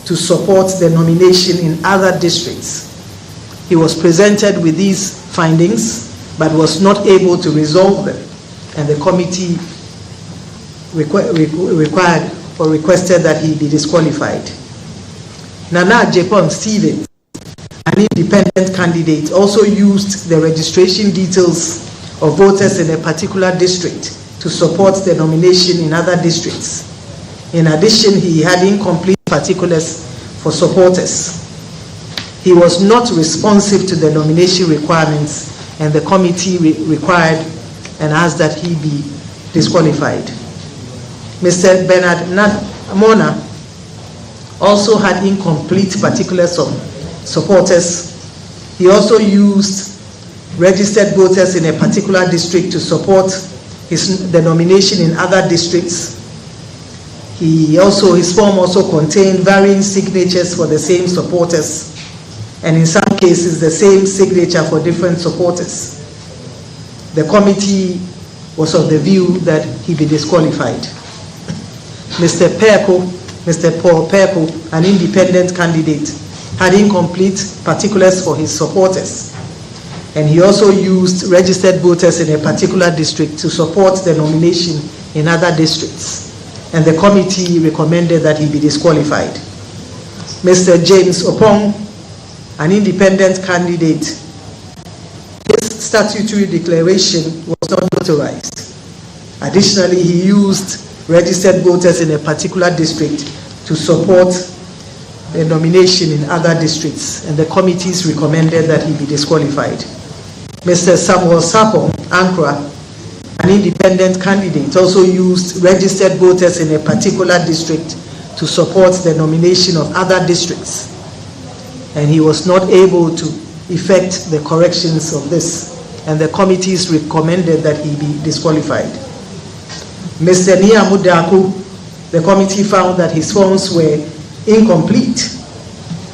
to support the nomination in other districts. He was presented with these findings but was not able to resolve them, and the committee required or requested that he be disqualified. Nana Japon Stevens, an independent candidate, also used the registration details of voters in a particular district to support the nomination in other districts. In addition, he had incomplete particulars for supporters. He was not responsive to the nomination requirements, and the committee required and asked that he be disqualified. Mr. Bernard Mona also had incomplete particulars of supporters. He also used registered voters in a particular district to support the nomination in other districts. His form also contained varying signatures for the same supporters, and in some cases the same signature for different supporters. The committee was of the view that he be disqualified. Mr. Paul Perko, an independent candidate, had incomplete particulars for his supporters, and he also used registered voters in a particular district to support the nomination in other districts, and the committee recommended that he be disqualified. Mr. James Opong, an independent candidate, his statutory declaration was not notarized. Additionally, he used registered voters in a particular district to support the nomination in other districts, and the committees recommended that he be disqualified. Mr. Samuel Sapong Ankra, an independent candidate, also used registered voters in a particular district to support the nomination of other districts, and he was not able to effect the corrections of this, and the committees recommended that he be disqualified. Mr. Niamudaku, the committee found that his forms were incomplete,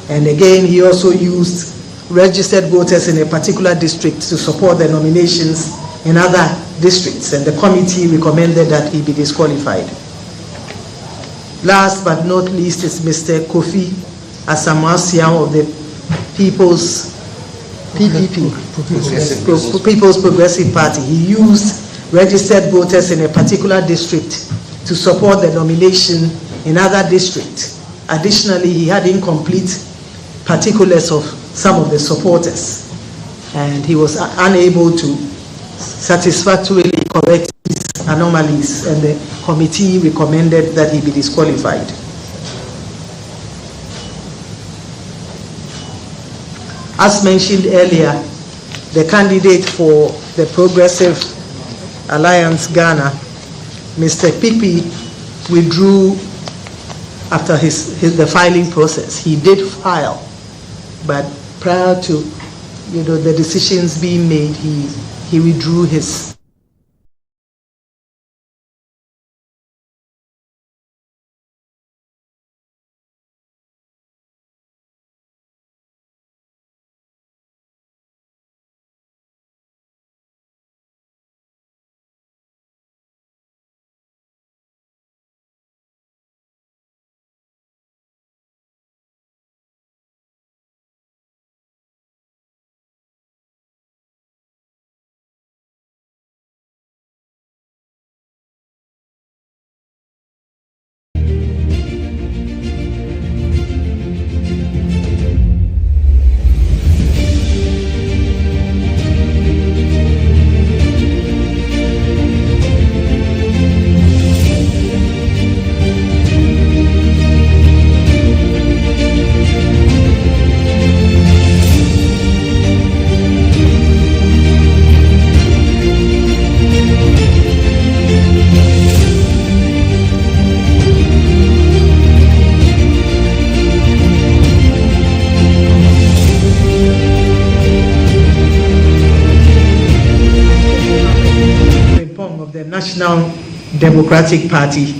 and again he also used registered voters in a particular district to support the nominations in other districts, and the committee recommended that he be disqualified. Last but not least is Mr. Kofi Asamoah of the People's Progressive Party. He used registered voters in a particular district to support the nomination in other districts. Additionally, he had incomplete particulars of some of the supporters, and he was unable to satisfactorily correct these anomalies, and the committee recommended that he be disqualified. As mentioned earlier, the candidate for the Progressive Alliance Ghana, Mr. Pipi, withdrew after the filing process. He did file, but prior to the decisions being made, he withdrew his. National Democratic Party,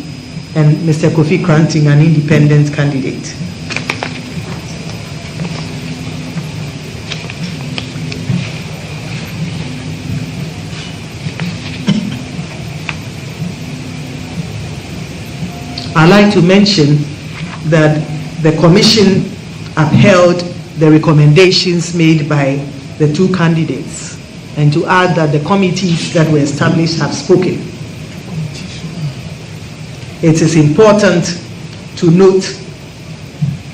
and Mr. Kofi Kranting, an independent candidate. I'd like to mention that the Commission upheld the recommendations made by the two candidates, and to add that the committees that were established have spoken. It is important to note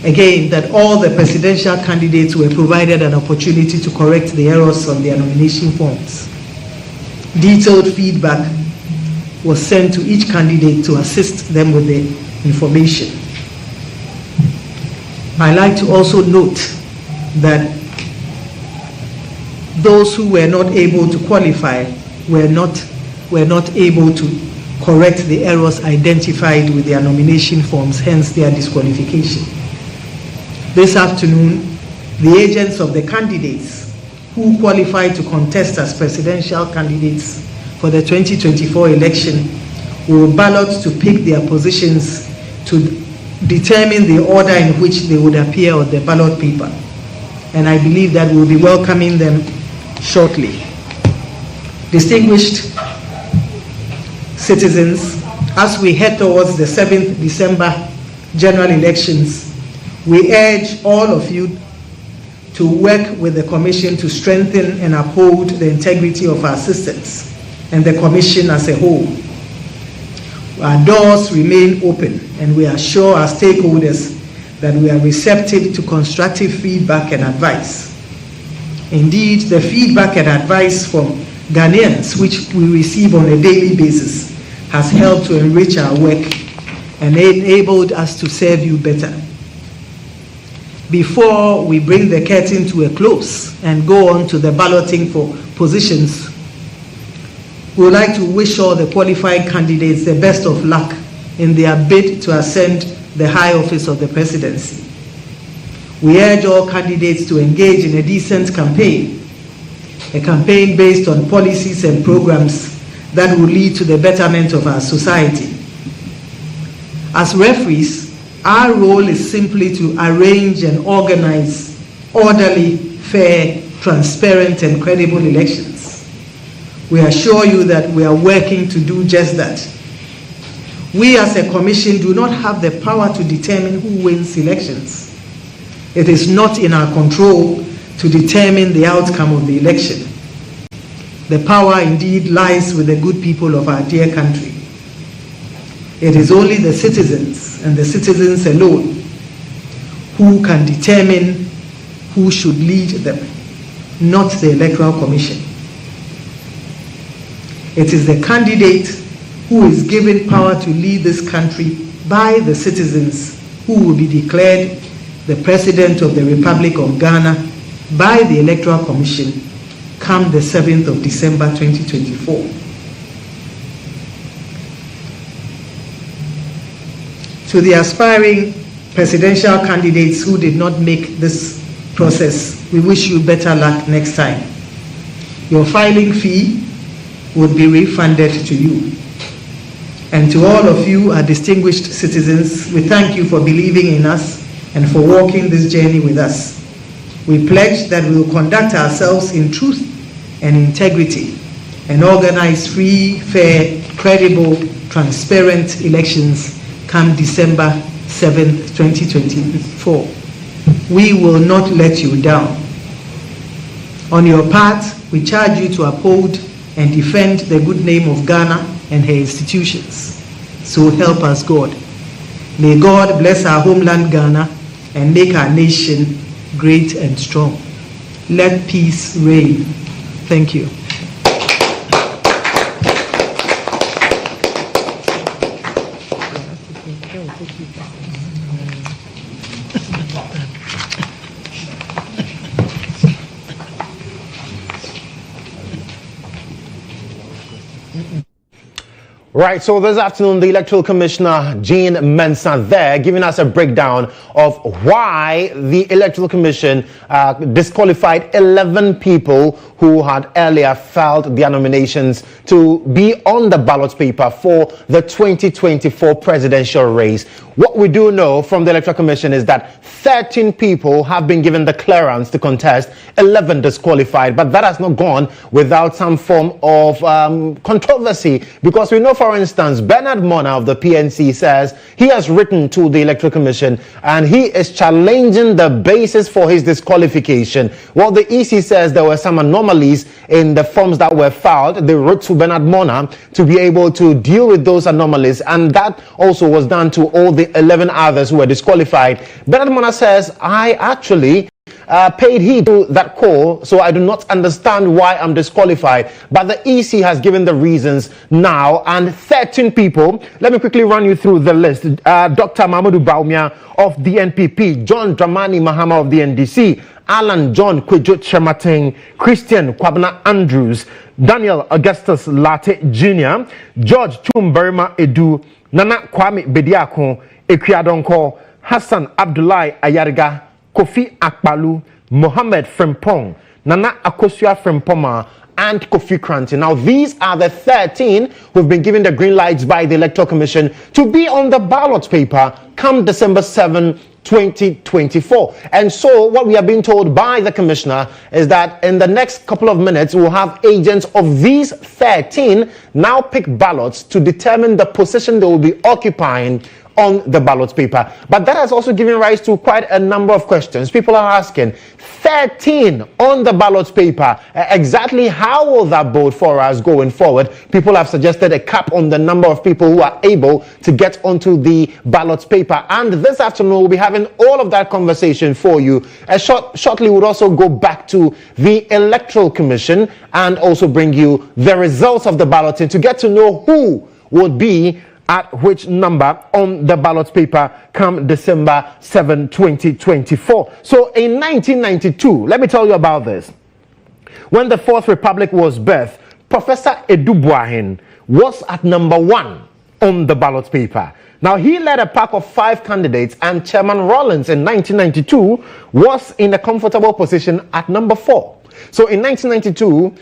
again that all the presidential candidates were provided an opportunity to correct the errors on their nomination forms. Detailed feedback was sent to each candidate to assist them with the information. I like to also note that those who were not able to qualify were not able to correct the errors identified with their nomination forms, hence their disqualification. This afternoon, the agents of the candidates who qualified to contest as presidential candidates for the 2024 election will ballot to pick their positions to determine the order in which they would appear on the ballot paper. And I believe that we'll be welcoming them shortly. Distinguished citizens, as we head towards the 7th December general elections, we urge all of you to work with the Commission to strengthen and uphold the integrity of our systems and the Commission as a whole. Our doors remain open, and we assure our stakeholders that we are receptive to constructive feedback and advice. Indeed, the feedback and advice from Ghanaians, which we receive on a daily basis, has helped to enrich our work and enabled us to serve you better. Before we bring the curtain to a close and go on to the balloting for positions, we would like to wish all the qualified candidates the best of luck in their bid to ascend the high office of the presidency. We urge all candidates to engage in a decent campaign, a campaign based on policies and programs that will lead to the betterment of our society. As referees, our role is simply to arrange and organize orderly, fair, transparent, and credible elections. We assure you that we are working to do just that. We as a commission do not have the power to determine who wins elections. It is not in our control to determine the outcome of the election. The power indeed lies with the good people of our dear country. It is only the citizens and the citizens alone who can determine who should lead them, not the Electoral Commission. It is the candidate who is given power to lead this country by the citizens who will be declared the President of the Republic of Ghana by the Electoral Commission come the 7th of December 2024. To the aspiring presidential candidates who did not make this process, we wish you better luck next time. Your filing fee would be refunded to you. And to all of you, our distinguished citizens, we thank you for believing in us and for walking this journey with us. We pledge that we will conduct ourselves in truth and integrity and organize free, fair, credible, transparent elections come December 7th, 2024. We will not let you down. On your part, we charge you to uphold and defend the good name of Ghana and her institutions. So help us God. May God bless our homeland Ghana and make our nation great and strong. Let peace reign. Thank you. Right, so this afternoon, the Electoral Commissioner, GHOne Mensah, there, giving us a breakdown of why the Electoral Commission disqualified 11 people who had earlier filed their nominations to be on the ballot paper for the 2024 presidential race. What we do know from the Electoral Commission is that 13 people have been given the clearance to contest, 11 disqualified, but that has not gone without some form of controversy, because we know for for instance, Bernard Mona of the PNC says he has written to the Electoral Commission and he is challenging the basis for his disqualification. Well, the EC says there were some anomalies in the forms that were filed. They wrote to Bernard Mona to be able to deal with those anomalies, and that also was done to all the 11 others who were disqualified. Bernard Mona says, I actually paid heed to that call, so I do not understand why I'm disqualified. But the EC has given the reasons now, and 13 people. Let me quickly run you through the list. Dr. Mamadou Baumia of the NPP, John Dramani Mahama of the NDC, Alan John Kwejo Chemating, Christian Kwabena Andrews, Daniel Augustus Latte Jr., George Chumberima Edu, Nana Kwame Bediako, Ekriadonko, Hassan Abdullahi Ayarga, Kofi Akpalu, Mohammed Frimpong, Nana Akosua Frimpoma, and Kofi Kranti. Now, these are the 13 who've been given the green lights by the Electoral Commission to be on the ballot paper come December 7, 2024. And so what we are being told by the commissioner is that in the next couple of minutes we'll have agents of these 13 now pick ballots to determine the position they will be occupying on the ballot paper. But that has also given rise to quite a number of questions. People are asking, 13 on the ballot paper, exactly how will that bode for us going forward? People have suggested a cap on the number of people who are able to get onto the ballot paper. And this afternoon we'll be having all of that conversation for you. Shortly we'll also go back to the Electoral Commission and also bring you the results of the balloting to get to know who would be at which number on the ballot paper come December 7, 2024. So in 1992, let me tell you about this. When the Fourth Republic was birthed, Professor Edubuahin was at number 1 on the ballot paper. Now, he led a pack of 5 candidates, and Chairman Rawlings in 1992 was in a comfortable position at number 4. So in 1992,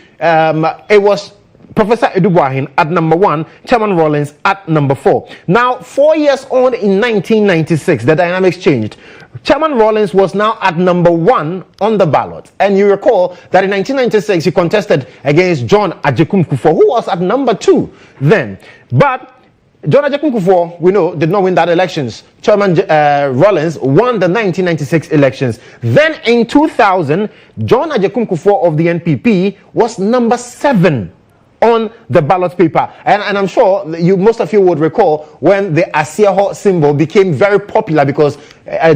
it was Professor Edubuahin at number 1, Chairman Rawlings at number 4. Now, 4 years on in 1996, the dynamics changed. Chairman Rawlings was now at number 1 on the ballot. And you recall that in 1996, he contested against John Agyekum Kufuor, who was at number 2 then. But John Agyekum Kufuor, we know, did not win that elections. Chairman Rawlings won the 1996 elections. Then in 2000, John Agyekum Kufuor of the NPP was number 7 on the ballot paper. And I'm sure most of you would recall when the Asiaho symbol became very popular because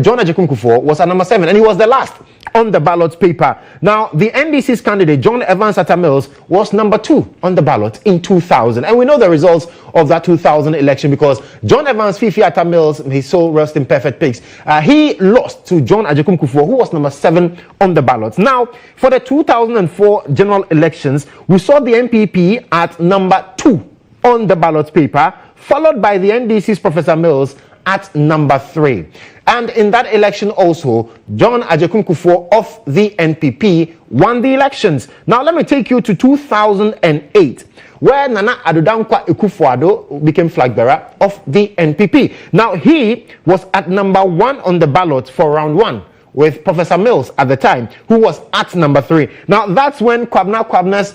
John Agyekum Kufuor was at number 7 and he was the last on the ballot paper. Now, the NDC's candidate, John Evans Atta Mills, was number 2 on the ballot in 2000. And we know the results of that 2000 election because John Evans Fifi Atta Mills, his soul rest in perfect peace, he lost to John Agyekum Kufuor, who was number 7 on the ballot. Now, for the 2004 general elections, we saw the NPP at number 2 on the ballot paper, followed by the NDC's Professor Mills at number 3. And in that election also, John Agyekum Kufuor of the NPP won the elections. Now let me take you to 2008, where Nana Adodankwa Akufo-Addo became flag bearer of the NPP. Now he was at number 1 on the ballot for round 1, with Professor Mills at the time, who was at number 3. Now that's when Kwabna's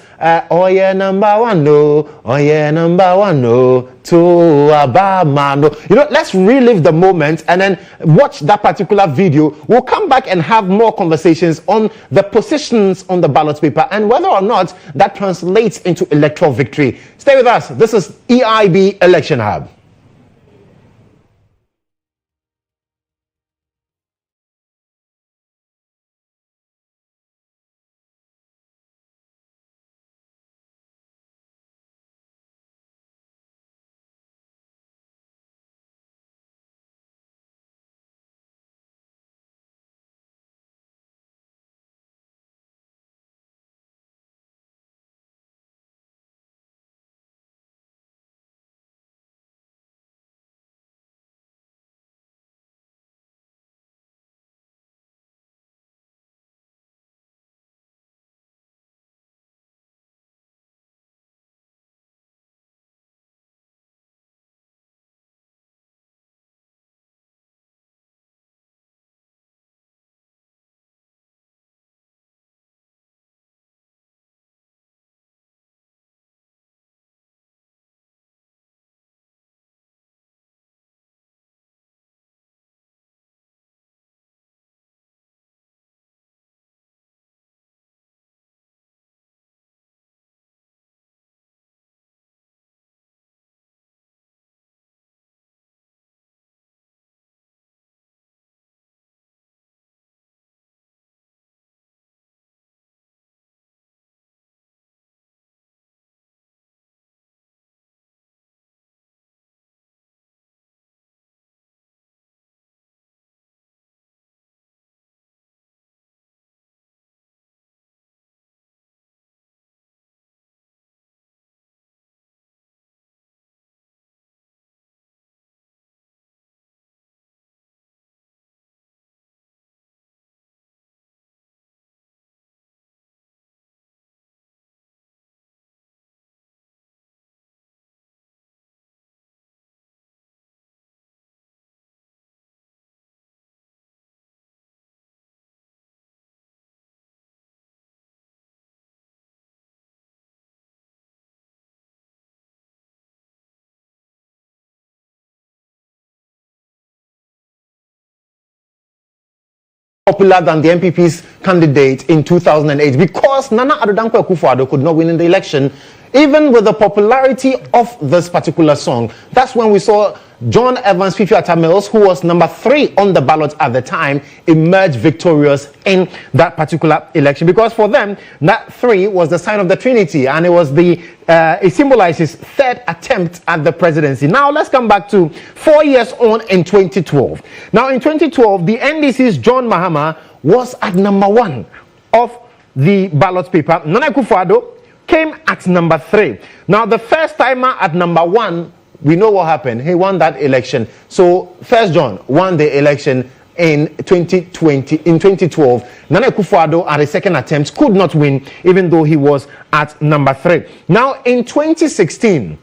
oh yeah number 1 no, oh yeah number 1 no, to Abama no. You know, let's relive the moment and then watch that particular video. We'll come back and have more conversations on the positions on the ballot paper and whether or not that translates into electoral victory. Stay with us. This is EIB Election Hub. popular than the NPP's candidate in 2008 because Nana Addo Dankwa Akufo-Addo could not win in the election, even with the popularity of this particular song. That's when we saw John Evans Fifi Atta-Mills, who was number 3 on the ballot at the time, emerge victorious in that particular election, because for them that 3 was the sign of the Trinity, and it was it symbolizes 3rd attempt at the presidency. Now let's come back to 4 years on in 2012. Now in 2012, the NDC's John Mahama was at number 1 of the ballot paper. Nana Akufo-Addo came at number 3. Now the first timer at number 1, we know what happened. He won that election. So First John won the election in 2012. Nana Akufo-Addo at a second attempt could not win, even though he was at number 3. Now in 2016,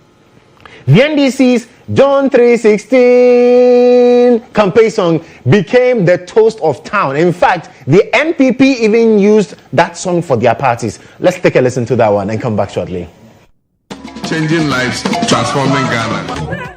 the NDC's John 316 campaign song became the toast of town. In fact, the NPP even used that song for their parties. Let's take a listen to that one and come back shortly. Changing lives, transforming Ghana.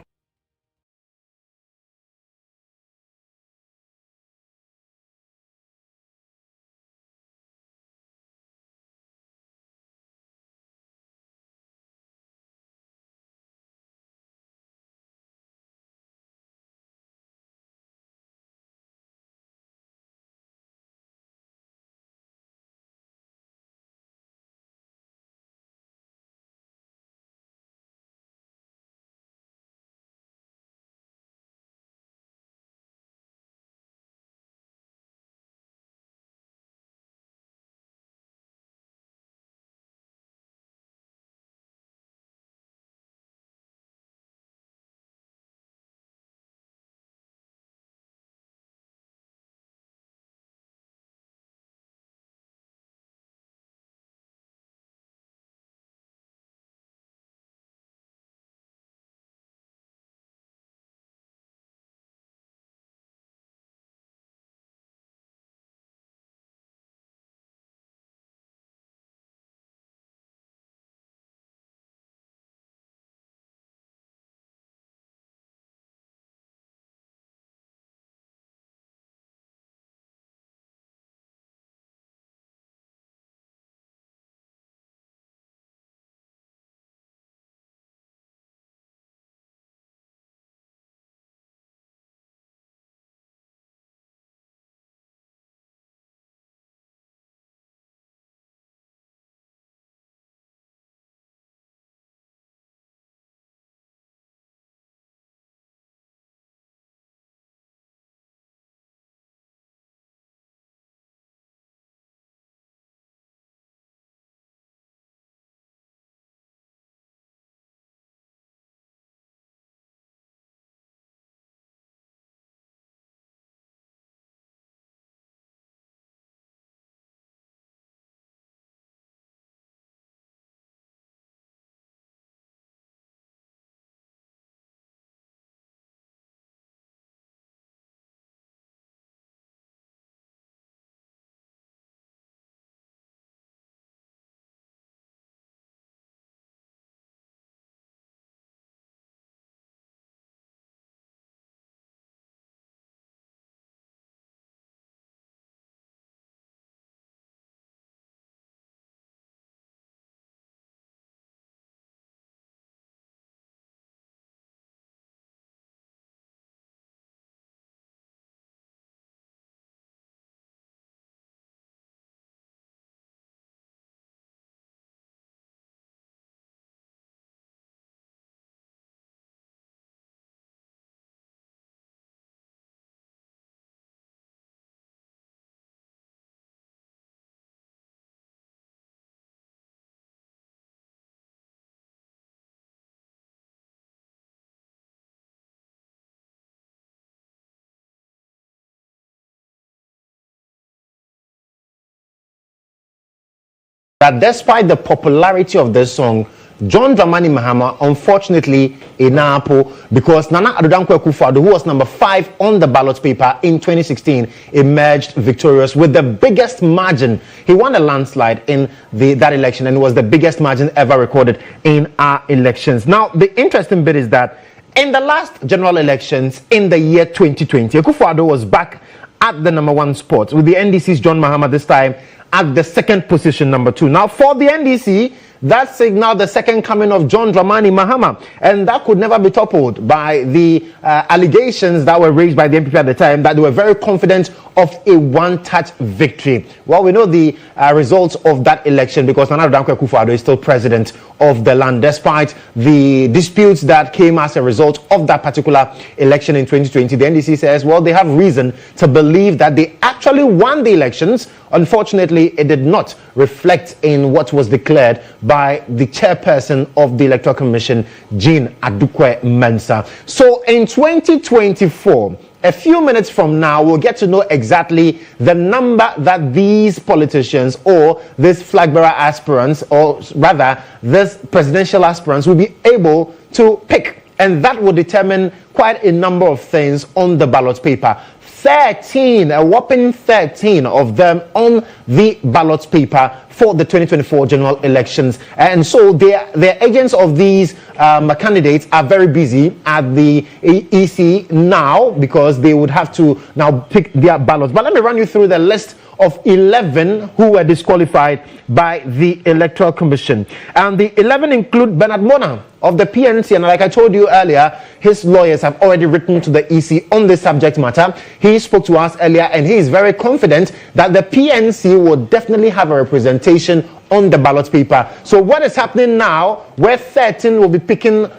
That despite the popularity of this song, John Dramani Mahama, unfortunately, in Napo, because Nana Addo Dankwa Akufo-Addo, who was number 5 on the ballot paper in 2016, emerged victorious with the biggest margin. He won a landslide in that election, and it was the biggest margin ever recorded in our elections. Now, the interesting bit is that in the last general elections in the year 2020, Akufo-Addo was back at the number 1 spot, with the NDC's GHOne Mahama this time at the 2nd position, number 2. Now, for the NDC, that signaled the second coming of John Dramani Mahama, and that could never be toppled by the allegations that were raised by the MPP at the time that they were very confident of a one-touch victory. Well, we know the results of that election because Nana Dankwa Akufo-Addo is still president of the land, despite the disputes that came as a result of that particular election in 2020. The NDC says, well, they have reason to believe that they actually won the elections. Unfortunately, it did not reflect in what was declared by the chairperson of the Electoral Commission, Jean Adukwe Mensah. So in 2024, a few minutes from now, we'll get to know exactly the number that these politicians or these flag bearer aspirants, or rather, these presidential aspirants will be able to pick. And that will determine quite a number of things on the ballot paper. 13, a whopping 13 of them on the ballot paper for the 2024 general elections. And so the agents of these candidates are very busy at the EC now because they would have to now pick their ballots. But let me run you through the list of 11 who were disqualified by the Electoral Commission. And the 11 include Bernard Mona of the PNC, and like I told you earlier, his lawyers have already written to the EC on this subject matter. He spoke to us earlier, and he is very confident that the PNC will definitely have a representation on the ballot paper. So what is happening now, where 13 will be picking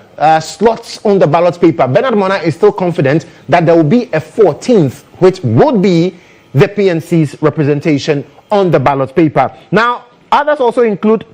slots on the ballot paper, Bernard Mona is still confident that there will be a 14th, which would be the PNC's representation on the ballot paper. Now, others also include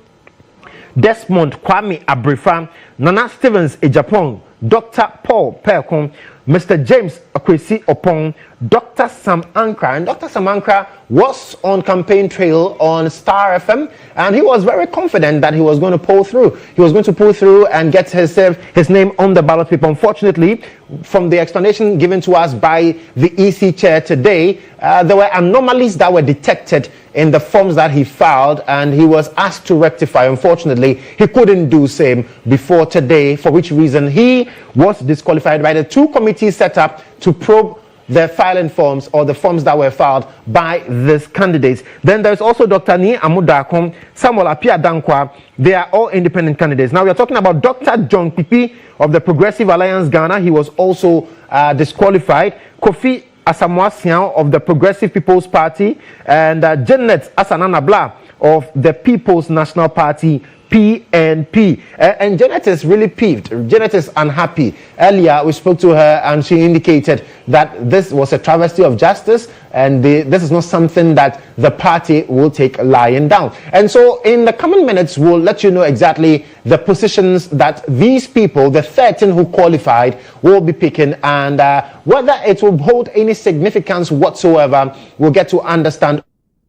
Desmond Kwame Abrifa, Nana Stevens Ejapong, Dr. Paul Perkon, Mr. James Akwesi Opong, Dr. Sam Ankra. And Dr. Sam Ankra was on campaign trail on Star FM, and he was very confident that he was going to pull through. He was going to pull through and get his name on the ballot paper. Unfortunately, from the explanation given to us by the EC chair today, there were anomalies that were detected in the forms that he filed, and he was asked to rectify. Unfortunately, he couldn't do same before today, for which reason he was disqualified by the 2 committees set up to probe the filing forms or the forms that were filed by these candidates. Then there's also Dr. Ni Amudakom, Samuel Apia Dankwa. They are all independent candidates. Now we are talking about Dr. John Pipi of the Progressive Alliance Ghana. He was also disqualified. Kofi Asamoah of the Progressive People's Party, and Janet Asanana Blah of the People's National Party, PNP. And Janet is really peeved. Janet is unhappy. Earlier, we spoke to her and she indicated that this was a travesty of justice and this is not something that the party will take lying down. And so in the coming minutes, we'll let you know exactly the positions that these people, the 13 who qualified, will be picking, and whether it will hold any significance whatsoever, we'll get to understand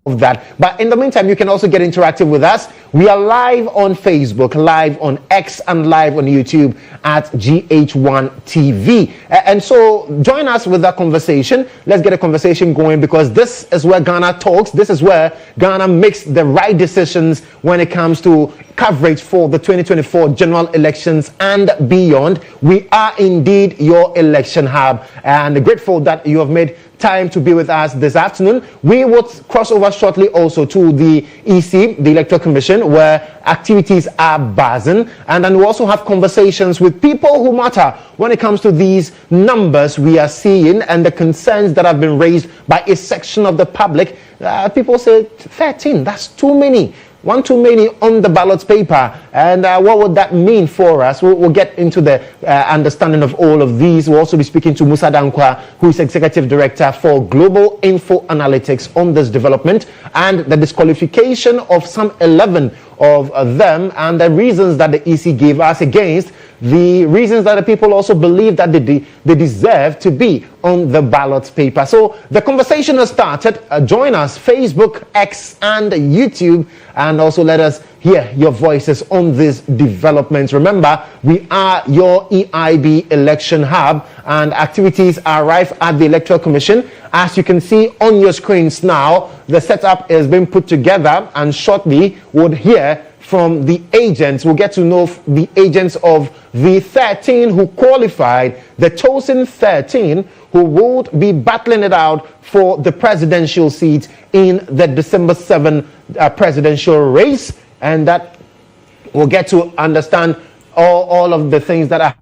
of that. But in the meantime, you can also get interactive with us. We are live on Facebook, live on X, and live on YouTube at GHOne TV. And so join us with that conversation. Let's get a conversation going, because this is where Ghana talks. This is where Ghana makes the right decisions when it comes to coverage for the 2024 general elections and beyond. We are indeed your election hub, and grateful that you have made time to be with us this afternoon. We will cross over shortly also to the EC, the Electoral Commission, where activities are buzzing, and then we also have conversations with people who matter when it comes to these numbers we are seeing and the concerns that have been raised by a section of the public. People say 13, that's too many. One too many on the ballot paper, and what would that mean for us? We'll get into the understanding of all of these. We'll also be speaking to Musa Dankwa, who is Executive Director for Global Info Analytics, on this development and the disqualification of some 11 of them, and the reasons that the EC gave us against the reasons that the people also believe that they deserve to be on the ballot paper. So the conversation has started. Join us, Facebook, X, and YouTube, and also let us hear your voices on these developments. Remember, we are your EIB election hub, and activities are rife at the Electoral Commission. As you can see on your screens now, the setup is being put together, and shortly we'll hear from the agents. We'll get to know the agents of the 13 who qualified, the chosen 13 who would be battling it out for the presidential seat in the December 7 presidential race. And that we'll get to understand all of the things that are.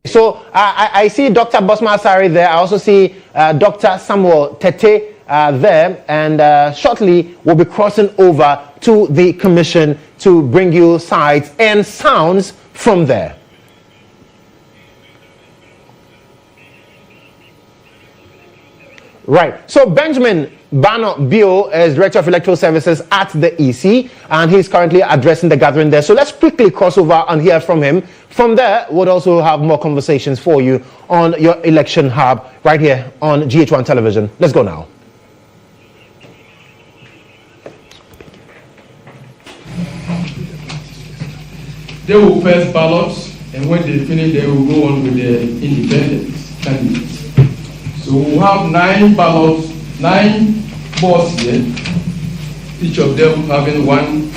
So I see Dr. Bosma Asari there. I also see Dr. Samuel Tete there. And shortly we'll be crossing over to the commission to bring you sights and sounds from there. Right. So Benjamin Bano Bio is Director of Electoral Services at the EC, and he's currently addressing the gathering there. So let's quickly cross over and hear from him. From there, we'll also have more conversations for you on your election hub right here on GHOne television. Let's go now. They will first ballot, and when they finish, they will go on with the independent candidates. So we'll have 9 ballots, 9 balls here, each of them having 1,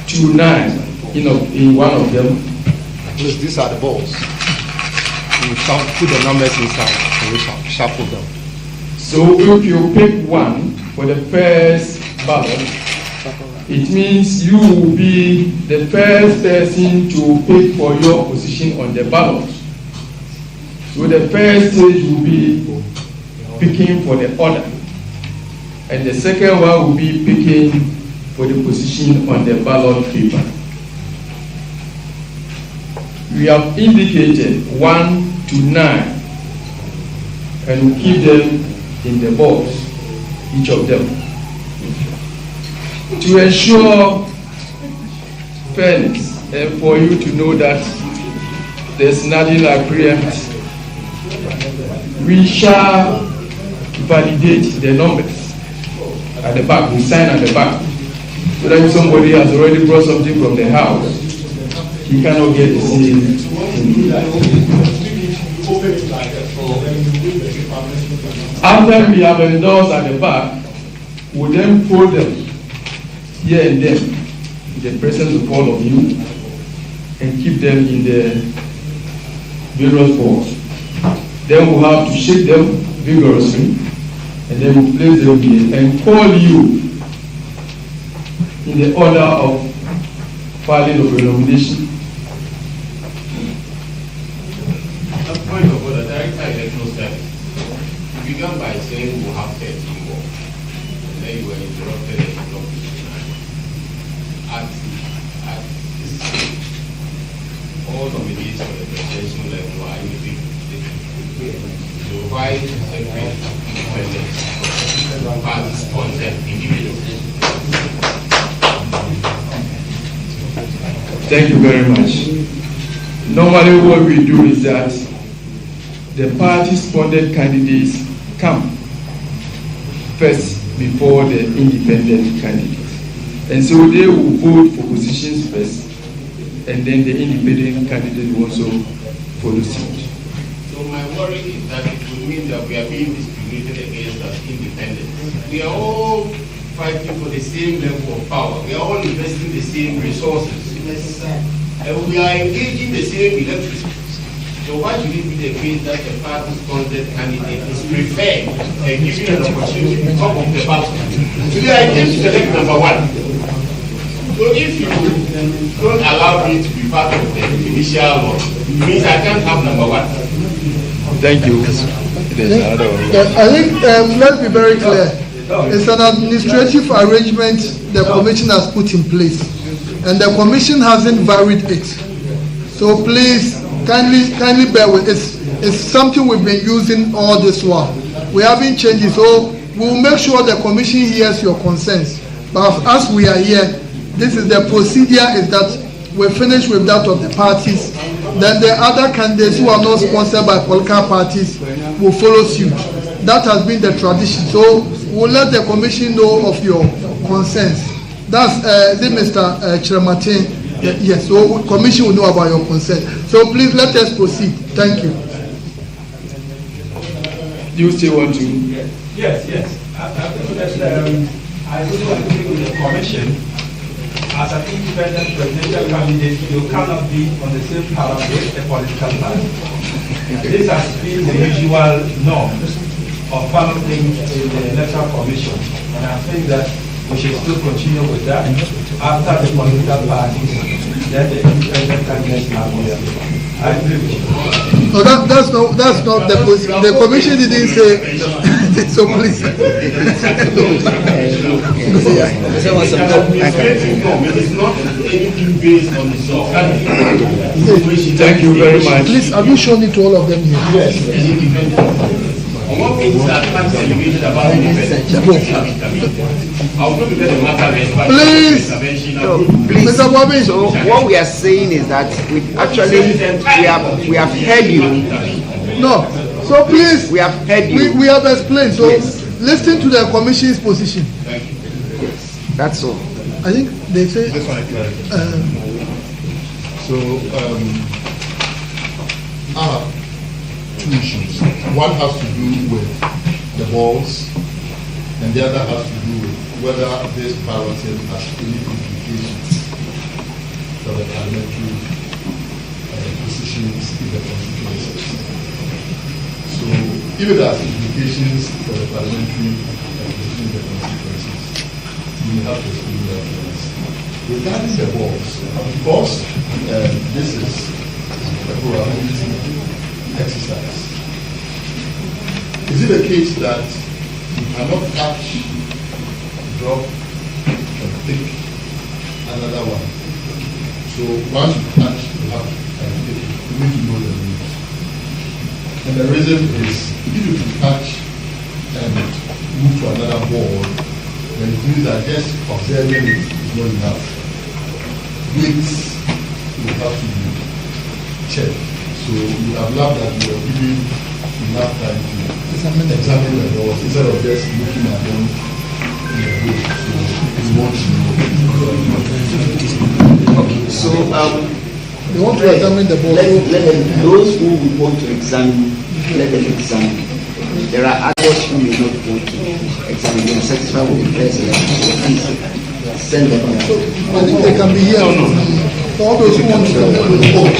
2, 9 in one of them. Please, these are the balls. We put the numbers inside and we shuffle them. So if you pick one for the first ballot, it means you will be the first person to pick for your position on the ballot. So the first stage will be picking for the order, and the second one will be picking for the position on the ballot paper. We have indicated 1 to 9, and we'll keep them in the box, each of them. To ensure fairness and for you to know that there's nothing like preempt, we shall validate the numbers at the back. We sign at the back, so that if somebody has already brought something from the house, he cannot get the same. After we have endorsed at the back, we then fold them here and there in the presence of all of you and keep them in the various balls. Then we'll have to shake them vigorously, and then we'll place them here and call you in the order of filing of a nomination. At point of order, Director Electoral Service, you began by saying we'll have 13 more, and then you were interrupted at the top. At this stage, all nominees for the presidential level are individuals. So why separate independent parties sponsored individuals? Thank you very much. Normally what we do is that the party-sponsored candidates come first before the independent candidates. And so they will vote for positions first, and then the independent candidate will also follow suit. So my worry is that it would mean that we are being discriminated against as independents. We are all fighting for the same level of power. We are all investing the same resources. And we are engaging the same electorate. So why should it be the case that the party-sponsored candidate is preferred and given an opportunity to top of the ballot? Today I came to select number 1. So if you don't allow me to be part of the initial law, it means I can't have number 1. Thank you. I think let's be very clear. It's an administrative arrangement the commission has put in place, and the commission hasn't varied it. So please kindly bear with it. It's something we've been using all this while. We haven't changed it, so we'll make sure the commission hears your concerns. But as we are here, this is the procedure, is that we finish with that of the parties. Then the other candidates who are not sponsored by political parties will follow suit. That has been the tradition. So we'll let the commission know of your concerns. That's Mr. Chiramatin. Yes, so commission will know about your concern. So please let us proceed. Thank you. Do you still want to? Yes. I just want to speak with the commission as an independent presidential candidate, you cannot be on the same power with a political party. This has been the usual norm of balloting in the Electoral Commission, and I think that we should still continue with that. After the political parties, then the independent candidates are there. I agree with you. No, that's not the position. The commission didn't say. So please. It's not anything based on the law. Thank you very much. Please, have you shown it to all of them here? Yes. What things that can be elevated about independence? I'll go to the matter. Please. Mr. Bobby. So what we are saying is that we have heard you. No. So please. We have heard you. We have explained. So yes. Listen to the commission's position. Thank you. Yes. That's all. I think they say. Just want to clarify. I have two issues. One has to do with the balls, and the other has to do with whether this balloting has any implications for the parliamentary positions in the constituencies. So, if it has implications for the parliamentary position in the constituencies, we have to explain that to us. Regarding the balls, because this is a probability exercise, is it a case that you cannot catch, drop, and pick another one? So once you catch, you have to pick. You need to know the rules. And the reason is, if you catch and move to another ball, then it means that just observing it is not enough. Weights will have to be checked. So you have loved that you are giving enough time to examine the laws instead of just looking at them in a way. So you want to know. Okay. So they want to examine the ball. Let them, those who would want to examine, let them examine. There are others who may not want to examine. They are satisfied with the first election. So please send them here. So I think they can be here. For all those who want to come with the vote.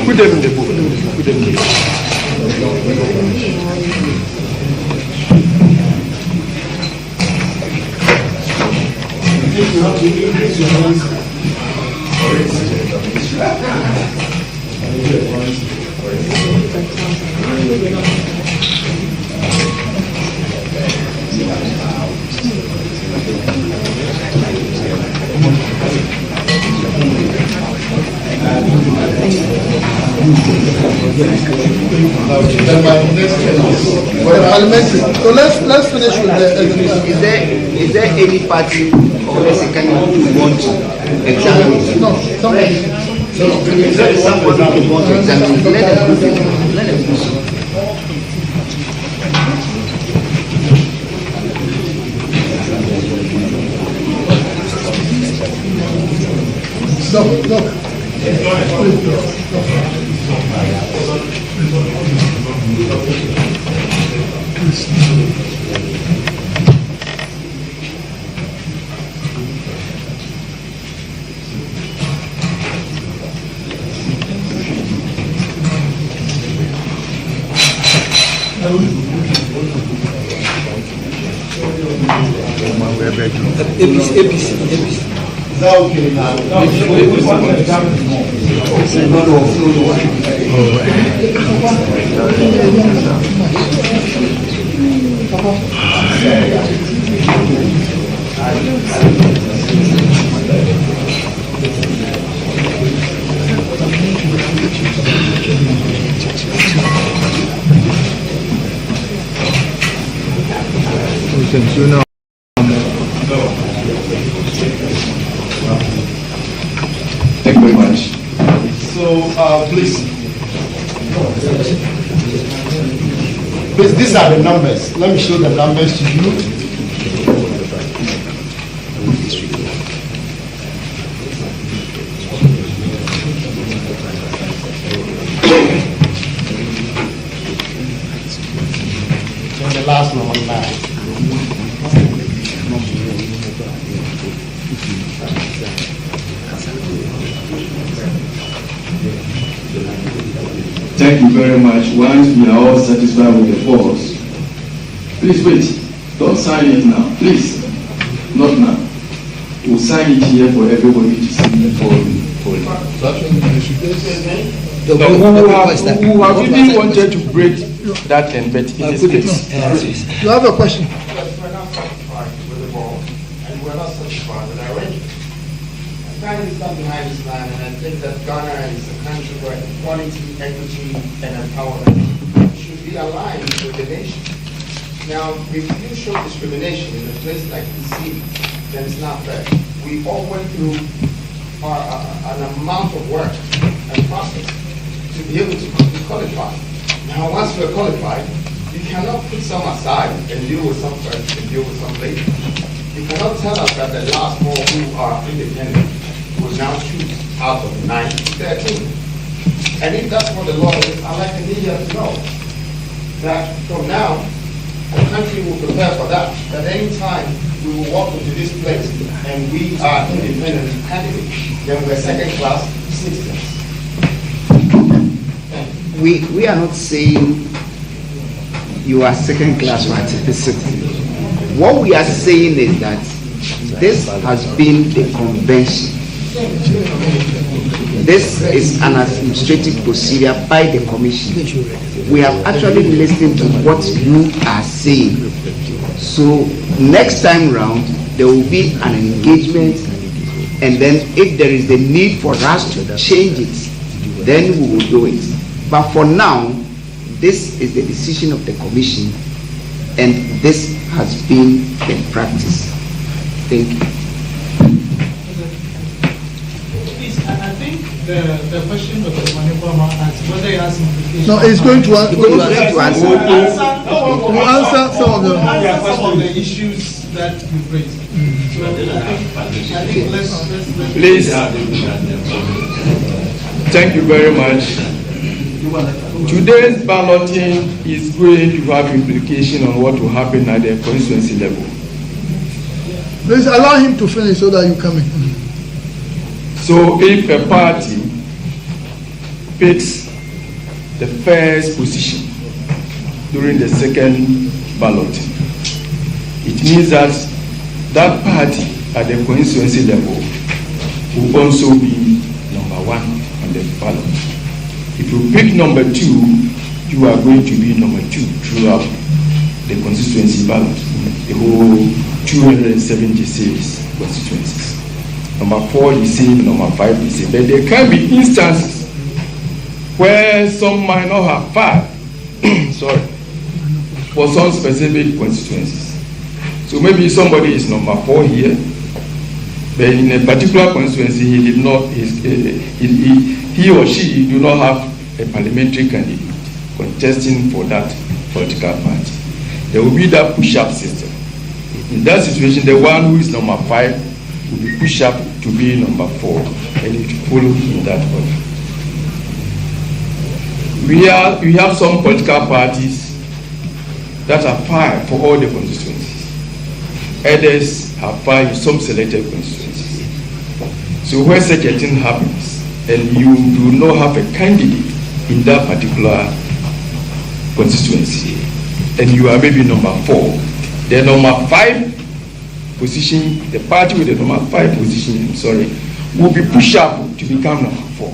Put them in the book. Put them in the book. So let's finish with the Is there any party or let's say candidate who want to examine it? No, somebody. So if there is somebody who want to examine it, let them do it. Let them do so. No. APC. Is that okay now? We can do now. Thank you very much. So, please, these are the numbers. Let me show the numbers to you. And the last one, 9. Thank you very much. Once we are all satisfied with the polls, please wait. Don't sign it now. Please. Not now. We'll sign it here for everybody to see before we poll. Who have really wanted to break that and bet in this case. You have a question? We're not satisfied with the ball, and we're not satisfied with our arrangement. I finally stand behind this man, and I think that Ghana is a country where equality, equity, and empowerment should be aligned with the nation. Now, if you show discrimination in a place like DC, then it's not fair. We all went through an amount of work and process to be able to be qualified. Now, once we're qualified, you cannot put some aside and deal with some first and deal with some later. You cannot tell us that the last four who are independent will now choose out of 9 to 13. And if that's what the law is, I'd like the media to know that from now, the country will prepare for that. At any time, we will walk into this place and we are independent candidates. Then we're second-class citizens. We are not saying you are second-class citizens. What we are saying is that this has been the convention. This is an administrative procedure by the commission. We have actually listened to what you are saying. So next time round, there will be an engagement, and then if there is the need for us to change it, then we will do it. But for now, this is the decision of the commission, and this has been the practice. Thank you. I think the question of the Manipama asked whether he has implications. No, it's going to answer. We'll answer Some of the issues that you raised. So I think let's Please. Thank you very much. Today's balloting is going to have implication on what will happen at the constituency level. Please allow him to finish so that you come in. So if a party picks the first position during the second ballot, it means that that party at the constituency level will also be number 1 on the ballot. If you pick number 2, you are going to be number 2 throughout the constituency ballot, the whole 276 constituencies. Number 4 the same, number 5 the same. But there can be instances where some might not have 5, sorry, for some specific constituencies. So maybe somebody is number 4 here, but in a particular constituency he did not, he or she do not have a parliamentary candidate contesting for that political party. There will be that push-up system. In that situation, the one who is number 5 will be pushed up to be number 4, and it will follow in that order. We have some political parties that are 5 for all the constituencies. Others have 5 in some selected constituencies. So where such a thing happens, and you do not have a candidate in that particular constituency, and you are maybe number 4, the number 5 position, the party with the number 5 position, will be pushed up to become number 4.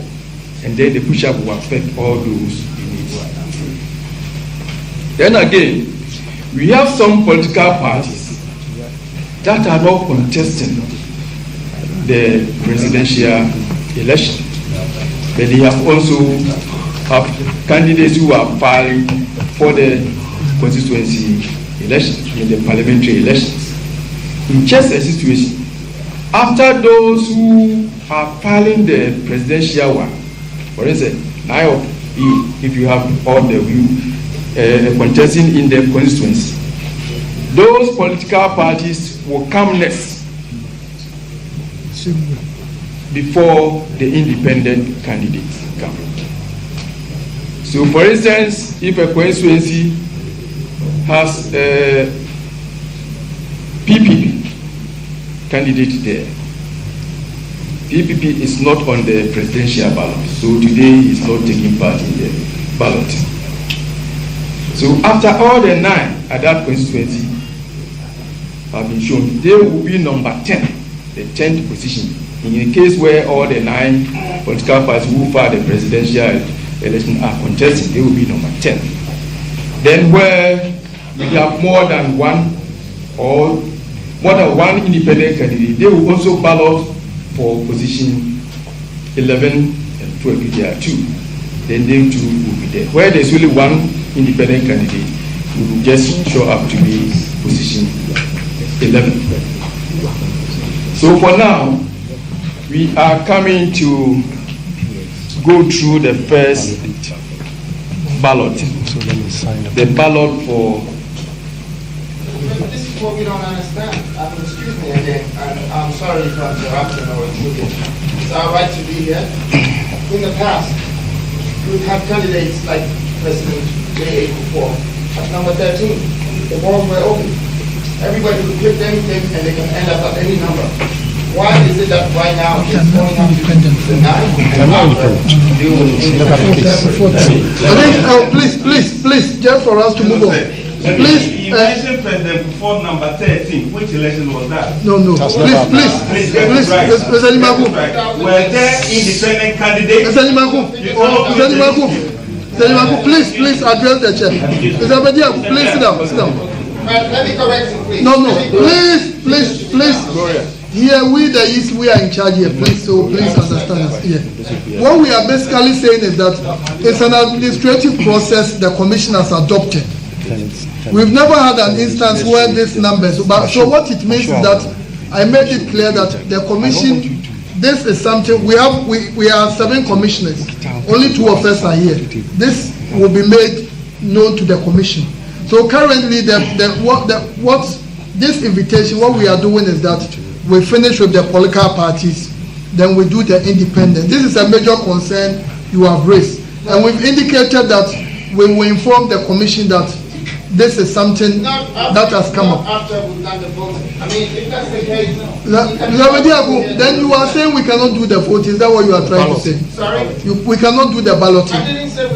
And then the push-up will affect all those in it. Then again, we have some political parties that are not contesting the presidential election, but they have also have candidates who are filing for the constituency elections, the parliamentary elections. In just a situation, after those who are filing the presidential one, for instance, now if you have all the contesting in the constituency, those political parties will come next before the independent candidates come. So, for instance, if a constituency has a PPP candidate there, PPP is not on the presidential ballot, so today he is not taking part in the ballot. So after all the 9 at that constituency have been shown, they will be number 10, the 10th position. In the case where all the 9 political parties who filed the presidential election are contesting, they will be number 10. Then where we have more than one independent candidate, they will also ballot for position 11 and 12 if there are 2. Then they too will be there. Where there's only one independent candidate, we will just show up to be position 11. So for now, we are coming to go through the first ballot. The ballot for... This is what we don't understand. Excuse me again, and I'm sorry if I'm interrupting or intruding. It's our right to be here. In the past, we've had candidates like President J.A. before. At number 13, the balls were open. Everybody could click anything and they can end up at any number. Why is it that right now it's going up to the 9? Please, just for us to move on. Please. You mentioned President before number 13. Which election was that? No. Please, Mr. Nimaku. Were there independent candidates? Mr. Nimaku, please address the chair. Mr. Badia, please sit down. Let me correct you, please. No, please. Here, we are in charge here, please understand us here. What we are basically saying is that it's an administrative process the commission has adopted. We've never had an instance where this numbers, so what it means is that I made it clear that the commission, this is something, we are 7 commissioners, only 2 of us are here. This will be made known to the commission. So currently, this invitation, what we are doing is that we finish with the political parties, then we do the independent. This is a major concern you have raised. And we've indicated that we will inform the commission that this is something that has come up. After we've done the voting. I mean, if that's the case, then you are saying we cannot do the vote. Is that what you are trying to say? Sorry? We cannot do the balloting. I didn't say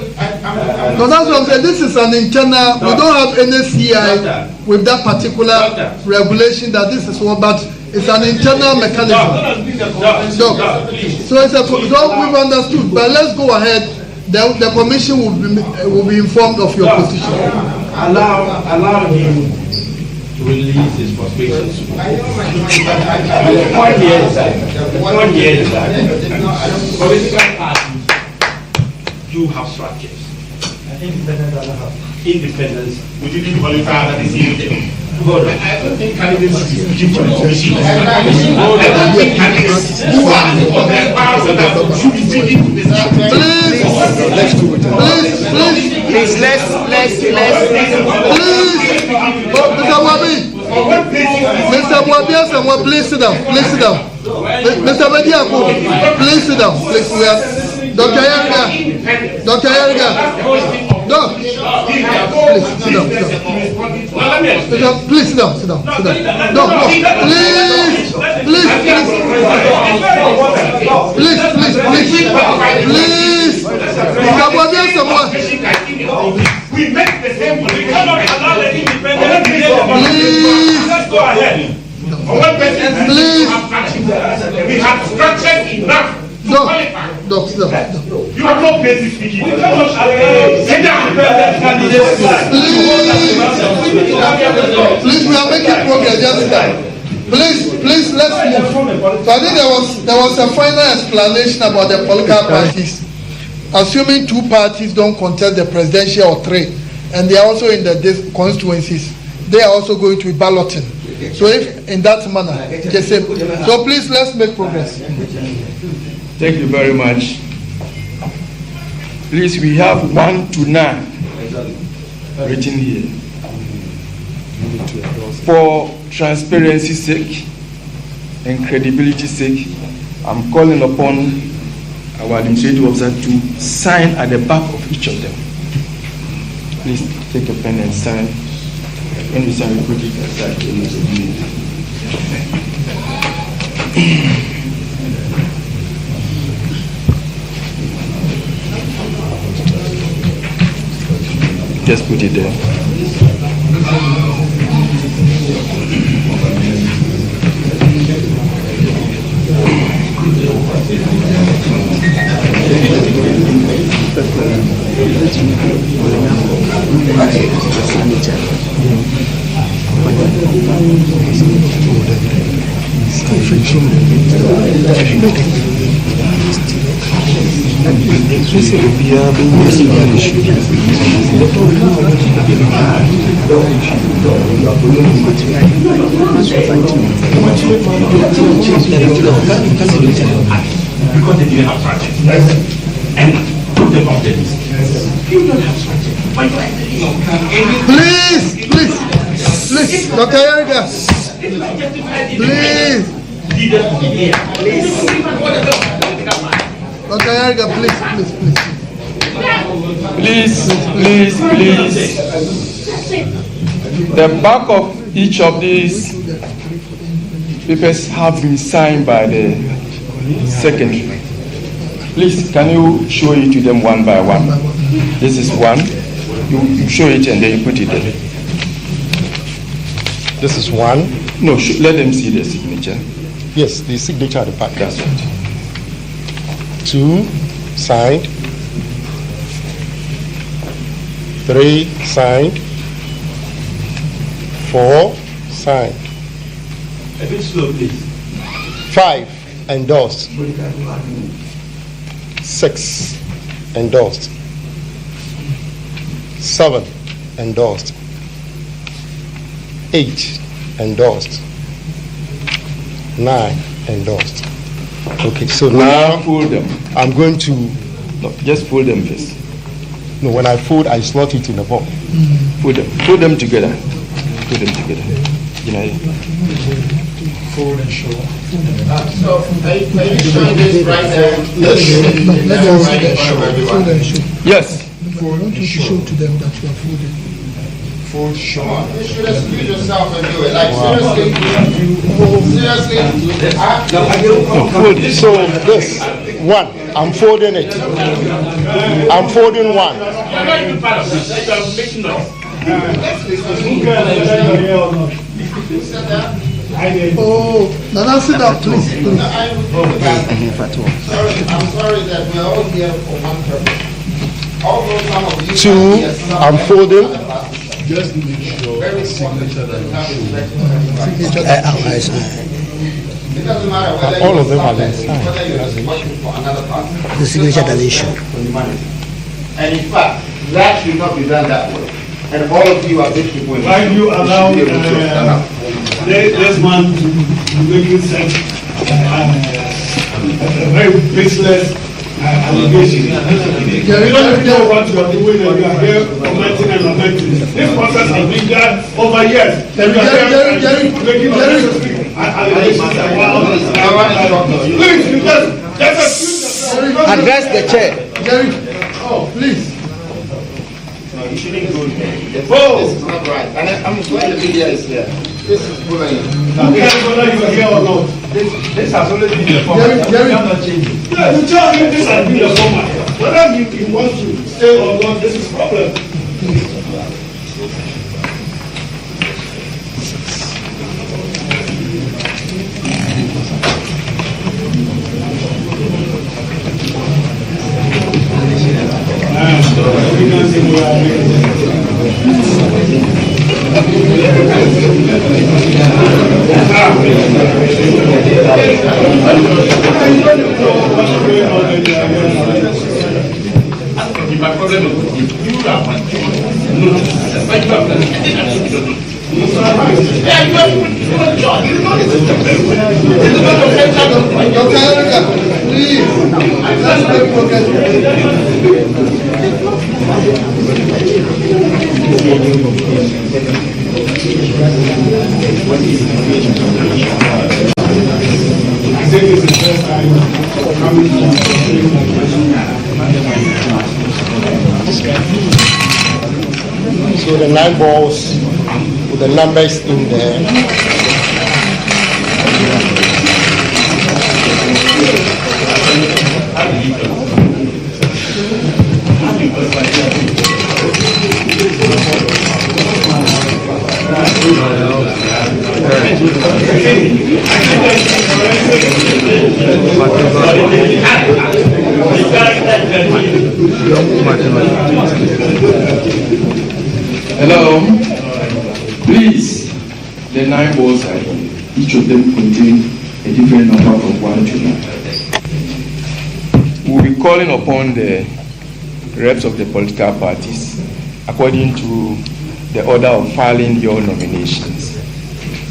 No, that's what I'm saying. This is an internal, we don't have any CI with that particular regulation that this is what, but it's an internal mechanism. So it's we've understood, but let's go ahead. The commission will be informed of your position. Allow him to release his frustrations. The point here is that political parties do have structures. Independence. We didn't qualify that is here. I don't think candidates should be speaking for the commission. I don't think candidates who are on their powers should be speaking to the Please, let's. Mr. Wabi, please sit down. Mr. Bediako, please sit down. Please, we are Dr. Yerga. No, please sit down. Please sit down. No, please. Mr. Wabi, we make the same. We cannot allow the independent. Let's go ahead. Please. We have structured enough. No. You have no basic speaking. We cannot allow independent candidates. Please, we are making progress. Just time. Please, let's move. So I think there was a final explanation about the political parties. Assuming 2 parties don't contest the presidential or 3, and they are also in the constituencies, they are also going to be balloting. So if in that manner, just say, so please let's make progress. Thank you very much. Please, we have 1 to 9 written here. For transparency's sake and credibility's sake, I'm calling upon our administrative officer to sign at the back of each of them. Please take a pen and sign. When you sign, we put it aside. put it there. Because they didn't have projects. And put them off the list. You don't have projects. Why do I Please, Dr. Yarga. Please. Dr. Yarga, Please. The back of each of these papers have been signed by the secretary. Please, can you show it to them one by one? This is one. You show it and then you put it there. This is one. No, let them see the signature. Yes, the signature at the back. That's right. 2 signed. 3 signed. 4 signed. A bit slow, please. 5 endorsed. 6 endorsed. 7 endorsed. 8 endorsed. 9 endorsed. Okay, so now fold them. I'm going to. No, just fold them first. No, when I fold, I slot it in a box. Fold them together. Put them together. You know. Fold and show. So, are you showing this right there? Yes. Fold and show to them that you are folding. Fold, show. You should excuse yourself and do it. Like, seriously. So this 1, I'm folding it. I'm folding 1. You're not even part of this. You're making noise. Oh, Nana, sit down, please. Sorry, I'm sorry that we're all here for one purpose. Although some of you 2, I'm folding. Just to make sure very signature that you It doesn't matter whether All you're of them are something, signed. whether you're working for another party. The signature that they show. And in fact, that should not be done that way. And all of you are big people in Why do you allow should be able to stand up. this man to make you such a very baseless allegation? You don't know what you are doing and you are here commenting and lamenting. This process has been done over years. And you are here making unnecessary allegations about please, because there's a future. Address the chair. Jerry, please. No, you shouldn't go there. This Oh. is not right. And I'm glad the media is here. This is bullying. Who cares whether you are here or not? This has always been the format. Jerry. We are not changing. Yeah, you tell me this has been the format. Whether you want to stay or not, this is a problem. My problem is you have one. No, but you have done it. Yeah, you have John. You know this is the best way. This is not the best time of my Dr. Yarga, please. Let's make progress. I think this is the first time coming to So the 9 balls with the numbers in there. Hello. Please, the 9 balls are here. Each of them contain a different number from 1 to 9. We'll be calling upon the reps of the political parties according to the order of filing your nominations.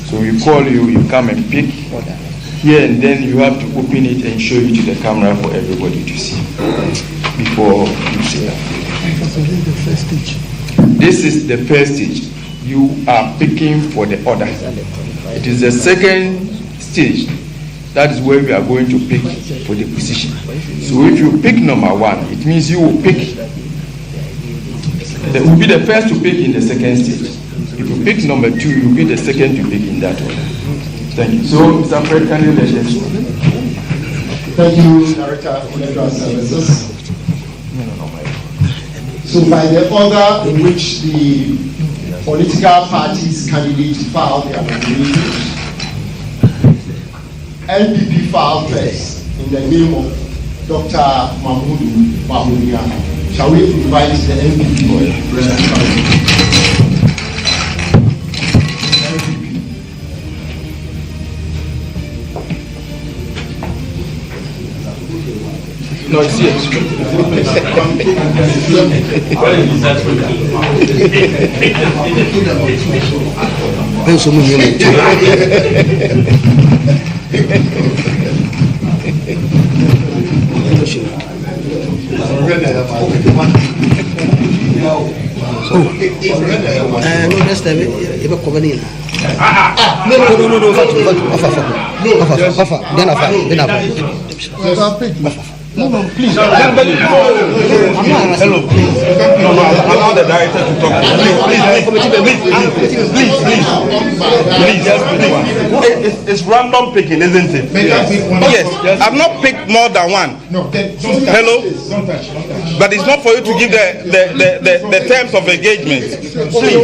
So we call you, you come and pick here, and then you have to open it and show it to the camera for everybody to see before you say that. This is the first stage. You are picking for the order. It is the second stage. That is where we are going to pick for the position. So if you pick number 1, it means you will pick. That will be the first to pick in the second stage. If you pick number 2, you will be the second to pick in that order. Thank you. So, Mr. Fred, can you let us know? Thank you, Director of Electoral Services. So by the order in which the political parties candidates filed their nominations, LPP filed first in the name of Dr. Mahmoud Mahoudia. Shall we invite the LPP? No, it's here. No, that's the No, please. Hello. No, allow the director to talk. Please. It's random picking, isn't it? Yes. I've not picked more than 1. No. Hello. But it's not for you to give the terms of engagement. Please.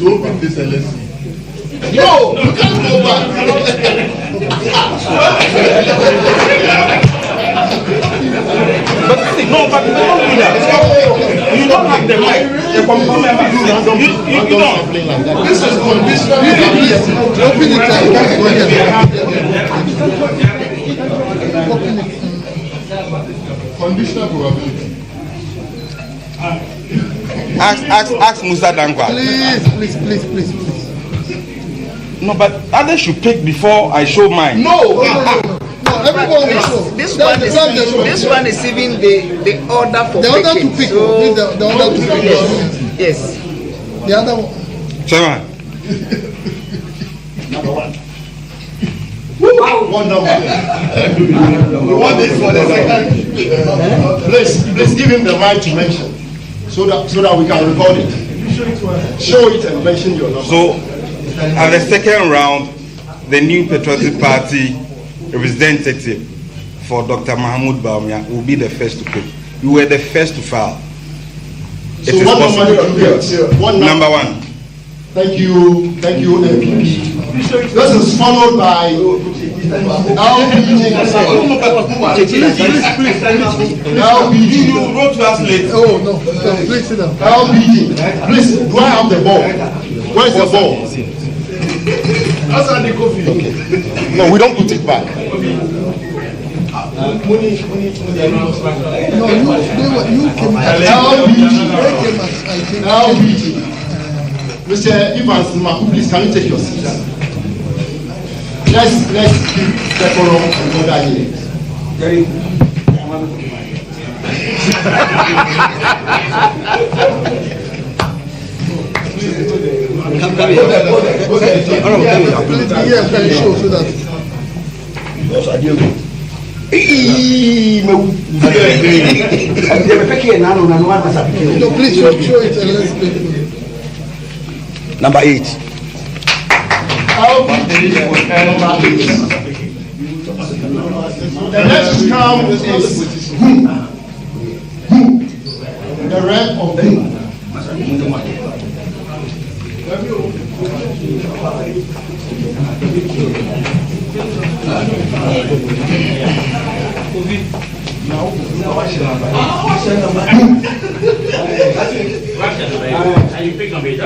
Open this and let's see. No, you can't go back. But no, but you don't do that. You don't have the mic. The committee members do that. You don't. This is conditional. Conditional probability. Ask Musa Dankwa. Please. No, but others should pick before I show mine. No. Everyone will show. This one is even the order for the order picking. to pick. So, the order to pick. Yes. The other one. Chairman. Number 1. One number. We want this for the second. Please give him the right to mention, so that we can record it. Show it and mention your number. So, at the second round, the new Patriotic Party representative for Dr. Mahmoud Bawumia will be the first to pick. You were the first to file. So what number you pick? Number 1. Thank you, MPP. This is followed by LBG. You wrote to us late. Oh no, please sit down. LBG. Please, do I have the ball? Where is the ball? Okay. No, we don't put it back. No, you came LBG. Mr. Evans, please, can you take your seat? Let's keep decorum and order here. please show it and let's play. Number 8. The next count is who? The rep of who? You pick on it.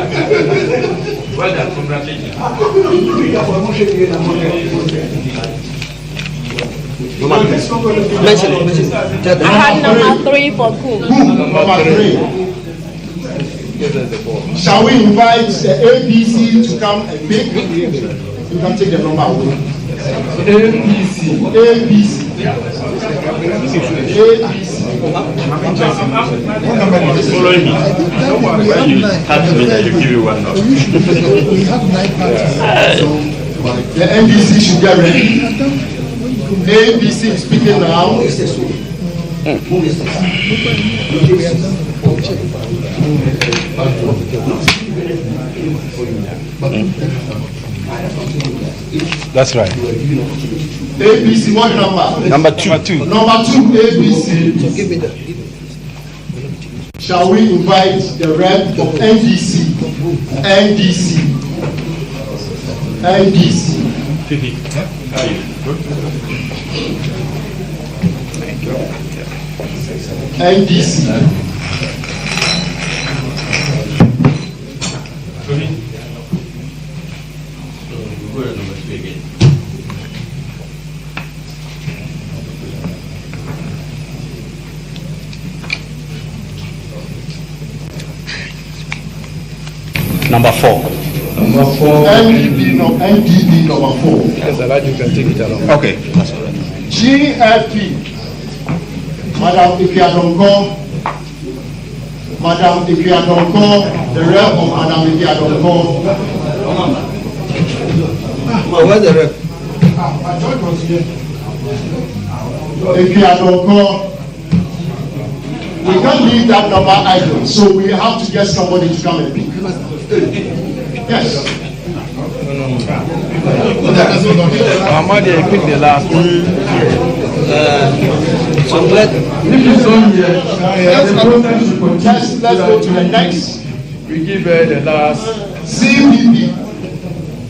Well done, congratulations. I had number 3 for Cook. Number 3. Shall we invite the ABC to come and pick? You can take the number away. ABC. Following me. You give you one now. We have 9 parties. The NDC should get ready. ABC is speaking now. That's right. ABC, what number? Number 2. Number 2, ABC. Shall we invite the rep of NDC? NDC. Number 4. NDB number 4. Yes, I like you can take it along. Okay. GFP. Madam Ipiadonko, the rep of Madam Ipiadonko. Where's the rep? Ipiadonko. We can't leave that number idle, so we have to get somebody to come and pick. Yes. Ahmad, you pick the last one. Let's go to the next. We give her the last. CBP,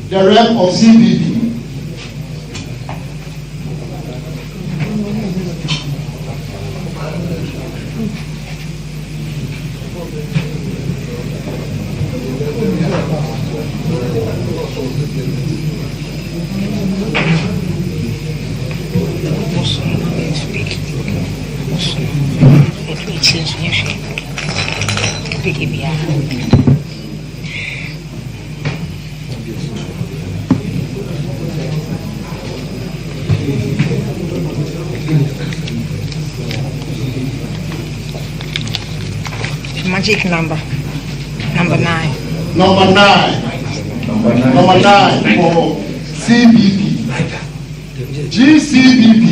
the rep of CBP. Magic number 9. Number 9 for CBP. GCBP.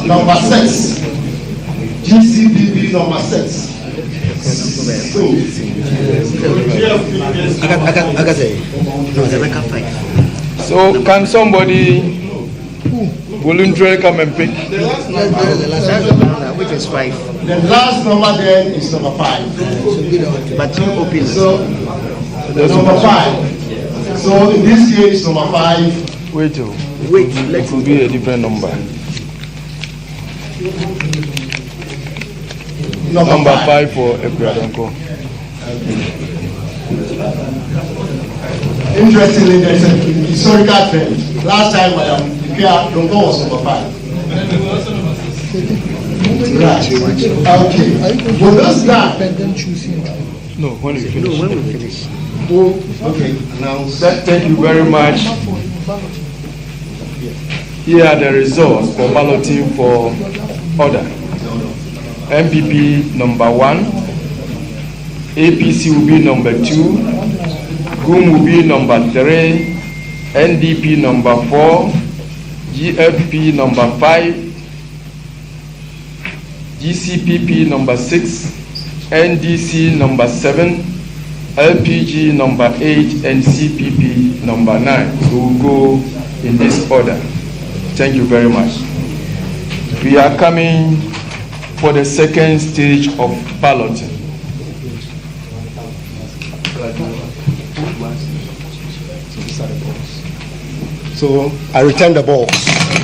Number 6. GCBP number 6. So can somebody voluntarily come and pick? Which is 5. The last number then is number 5. But you open so number 5. So in this case, number 5. Wait, it could be a different number. Number 5 for Epiadonko. Interestingly, there's a historical trend. Last time, Madam Epiadonko was number 5. Right. Okay. Well, that's that. No, when we finish. Okay. Now, thank you very much. Here are the results for balloting for order. MPP number 1, APC will be number 2, GHOne will be number 3, NDP number 4, GFP number 5, GCPP number 6, NDC number 7, LPG number 8, and CPP number 9. So we'll go in this order. Thank you very much. We are coming for the second stage of balloting. So I return the balls.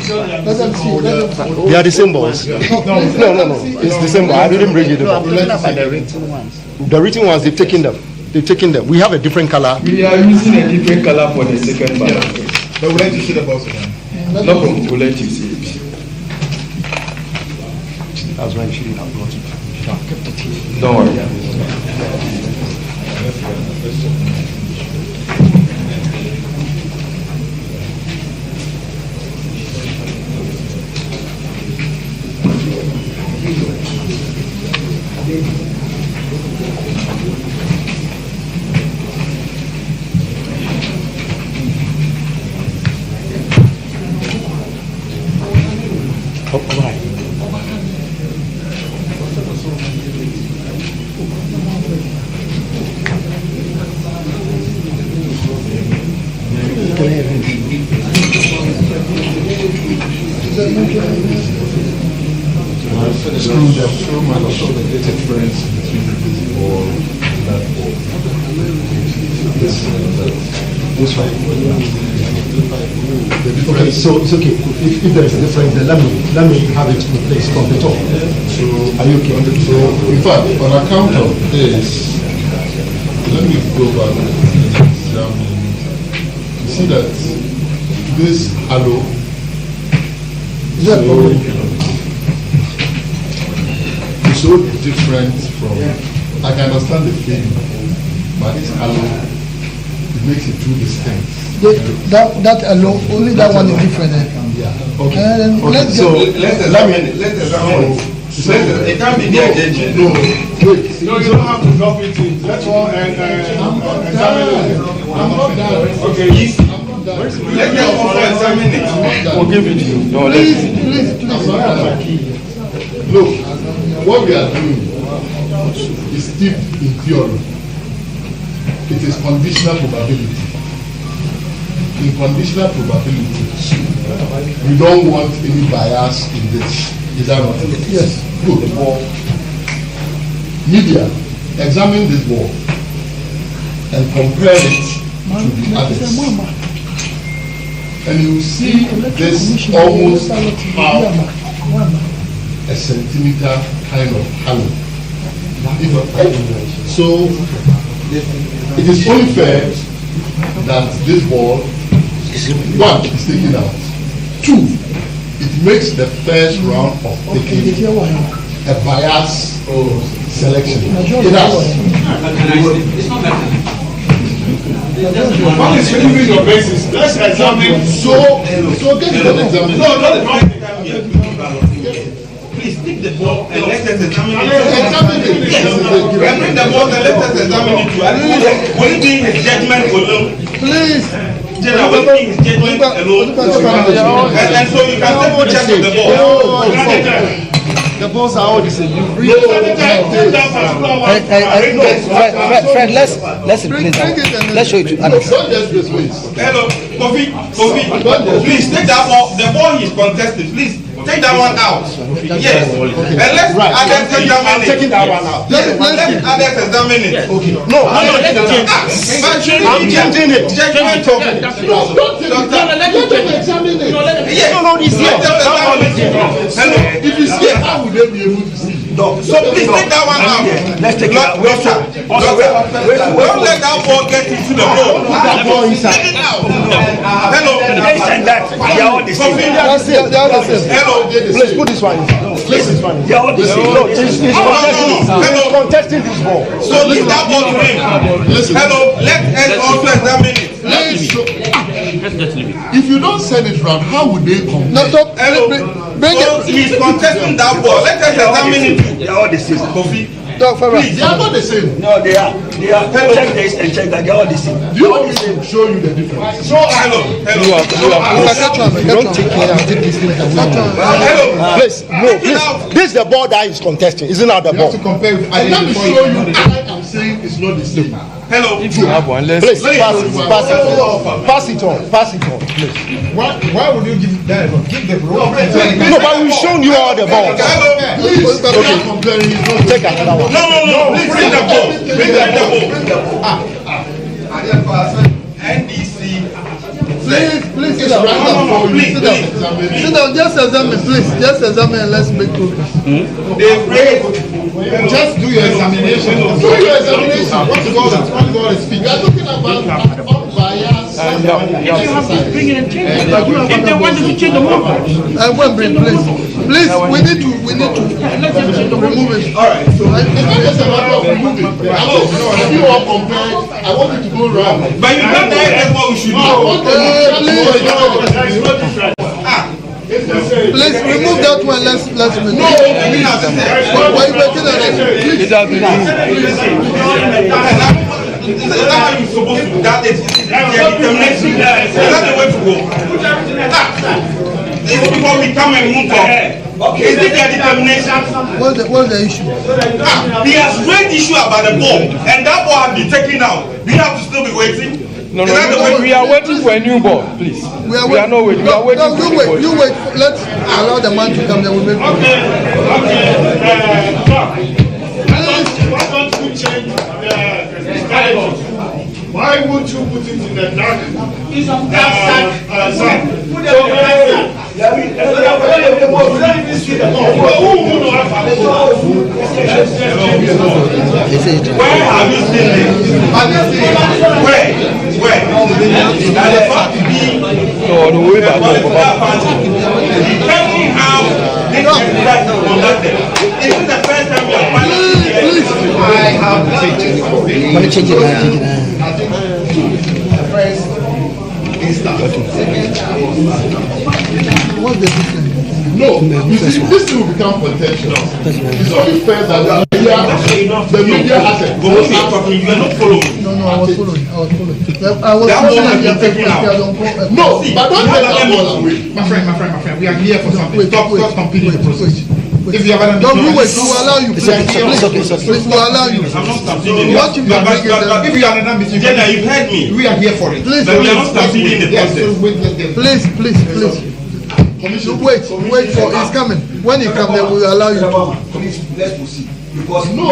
They are the same balls. No. It's the same ball. I didn't bring you the ball. The written ones. The written ones, they've taken them. We have a different color. We are using a different color for the second ballot. But we'd like to see the balls again. No problem. We'll let you see it. That's why she uploaded. Don't worry. Okay, so it's okay. If there is a difference, then let me have it in place from the top. So are you okay? So in fact, on account of this, let me go back and examine. You see that this halo is so different from. I can understand the feeling, but this halo, it makes it too distinct. That alone, only that one is different. Yeah. Okay. Let's examine it. It can't be the agenda. No, wait. No, you don't have to drop it in. Let's all examine it. I'm not done. Okay. Let me also examine it. We'll give it to you. No, please. Look, what we are doing is steeped in theory. It is conditional probability. In conditional probability, we don't want any bias in this. Is that not it? Yes. Good. Media, examine this ball and compare it to the others. And you see this almost half a centimeter kind of halo. So it is only fair that this ball, one, is taken out. Two, it makes the first round of taking a bias selection. It does. It's not that. What is really your basis? Let's examine. So get an examine. No, not the point. Please take the ball and let us examine it. Examine it. Yes. Bring the ball and let us examine it. Will it be his judgment alone? Please. General, will it be his judgment alone? And so you can take check of the ball. The balls are all the same. Fred, let's show it to others. Hello, Kofi, please take that ball. The ball is contested. Please take that one out. Yes, and let's others examine it. Taking that one out. Yes, let others examine it. Okay. No, I'm changing it. No, it's here. Hello, if you see how would they be able to see? No. So please take that one out. Let's take it out. Don't let that ball get into the ball. Take it out. Hello. They are all the same. That's it. They are the same. Hello. Let's put this one. Place this one. They are all the same. No, it's contesting this ball. So leave that ball to him. Hello. Let us also examine it. If you don't send it round, how would they come? Hello. So he's contesting that ball. Let us examine it. They are all the same. Kofi, Please, they are not the same. No, they are. Check this and check that. They are all the same. Do you want me to show you the difference? So, hello. Don't take care of this. Hello. Please, no, please. This is the board that is contesting. Isn't that the board? And let me show you. I am saying it's not the same. Hello. If you have one, let's pass it on, please. Why would you give that? Give the roll. No, but we've shown you all the balls. Please, take another one. No, please bring the ball. Bring the ball. NDC. Please sit down. Sit down. Just examine, please. Just examine and let's make progress. Just do your examination. Do your examination. What is all the speech? We are talking about unbiased. If you have to bring it and change it, if they want to change the law. I won't bring, please. Please, we need to remove it. All right. So it's not just a matter of removing. If you are compared, I want you to go round. But you know that's what we should do. Please remove that one. Let's make it. No, Why you making that? It has been that's how you're supposed to. That is determination. That's the way to go. These people will come and move on. Is it their determination? What's the issue? He has raised issue about the ball, and that ball has been taken out. We have to still be waiting. No, we are waiting for a new ball, please. We are not waiting. We are waiting for a new ball. You wait. Let's allow the man to come. Then we make. Okay. Why don't you change the skybox? Why would you put it in the dark? It's a dark side. Put it in the dark side. We don't even see the ball. Where have you seen this? Where? Now the fact to be the way back. Tell me how this exercise is conducted. Is it the first time you are finally here? I have to change it. Want to change it now? I think the first instance. What's the difference? No, you see, this thing will become contentious. It's only fair that the media has a but when you are talking, you are not following. No, I was following. No, but don't take that ball away. My friend, we are here for something. Stop competing the process. If you have don't do it, we will allow you. Please, we will allow you. I'm not stampeding. What if you are bringing them? If you are not meeting, Jenna, you've heard me. we are here for it. Please, But we are not stampeding the process. please. Wait for it's coming. When he comes, then we will allow you to. Please, let's proceed. Because No,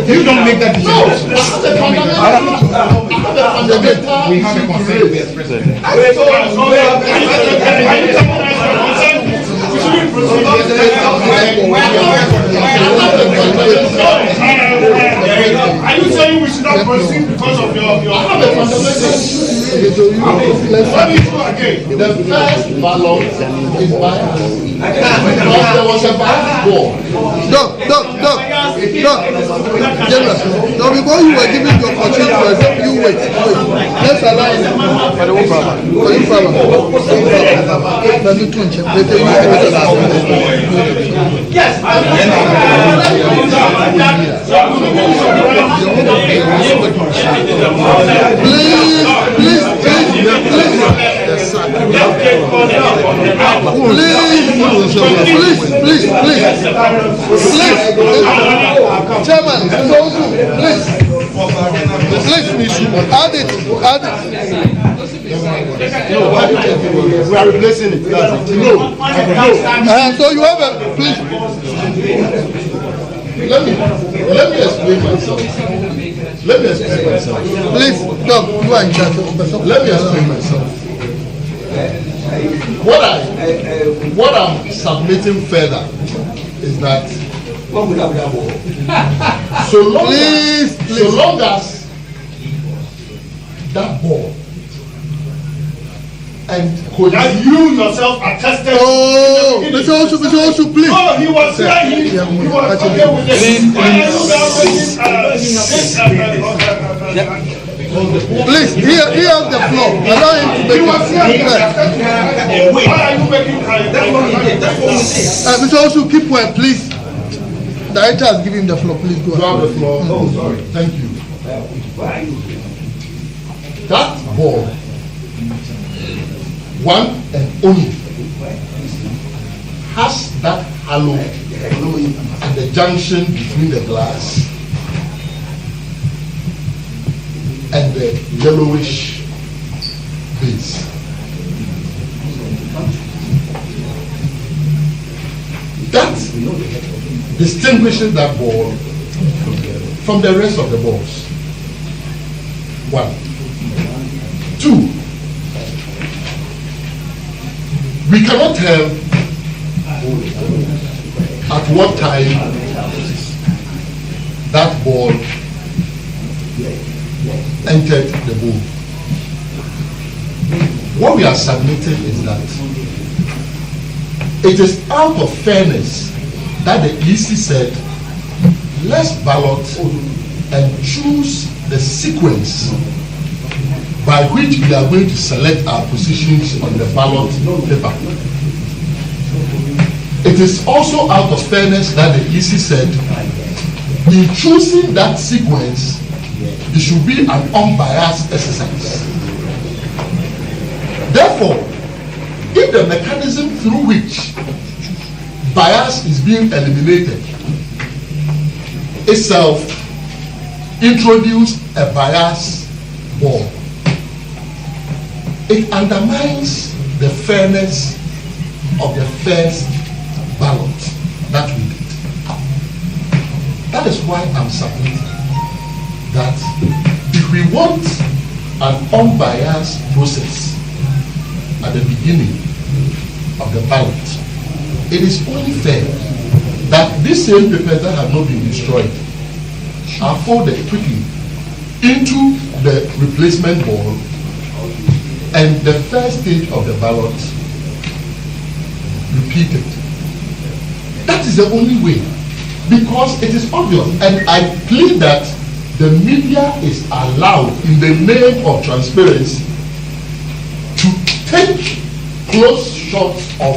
You don't make that decision. We have a consent with president. Are you saying we should not proceed because of your Let me go again. The first ballot is biased. Because there was a biased ball. Doc. General, now before you were giving your opportunity, you wait. Let's allow him. Yes. Please. Chairman, please, add it. We are replacing it. No. So you have a please. Let me explain myself. Please, Doc, you are in charge. Let me explain myself. What I'm submitting further is that so long as that ball and that you yourself attested. Oh, Mr. Osu, please. No, he was saying he was okay with this. Please, he has the floor. Allow him to make it. Why are you making Mr. Osu, keep quiet, please. director has given him the floor. Please go ahead. You have the floor. Oh, sorry. Thank you. That ball, one and only, has that halo at the junction between the glass and the yellowish base. That distinguishes that ball from the rest of the balls. One. Two, we cannot tell at what time that ball entered the bowl. What we are submitting is that it is out of fairness that the EC said, let's ballot and choose the sequence by which we are going to select our positions on the ballot paper. It is also out of fairness that the EC said, in choosing that sequence, it should be an unbiased exercise. Therefore, if the mechanism through which bias is being eliminated itself introduce a bias ball, it undermines the fairness of the first ballot that we did. That is why I'm submitting that if we want an unbiased process at the beginning of the ballot, it is only fair that these same papers that have not been destroyed are folded quickly into the replacement ball, and the first stage of the ballot repeated. That is the only way, because it is obvious, and I plead that the media is allowed, in the name of transparency, to take close shots of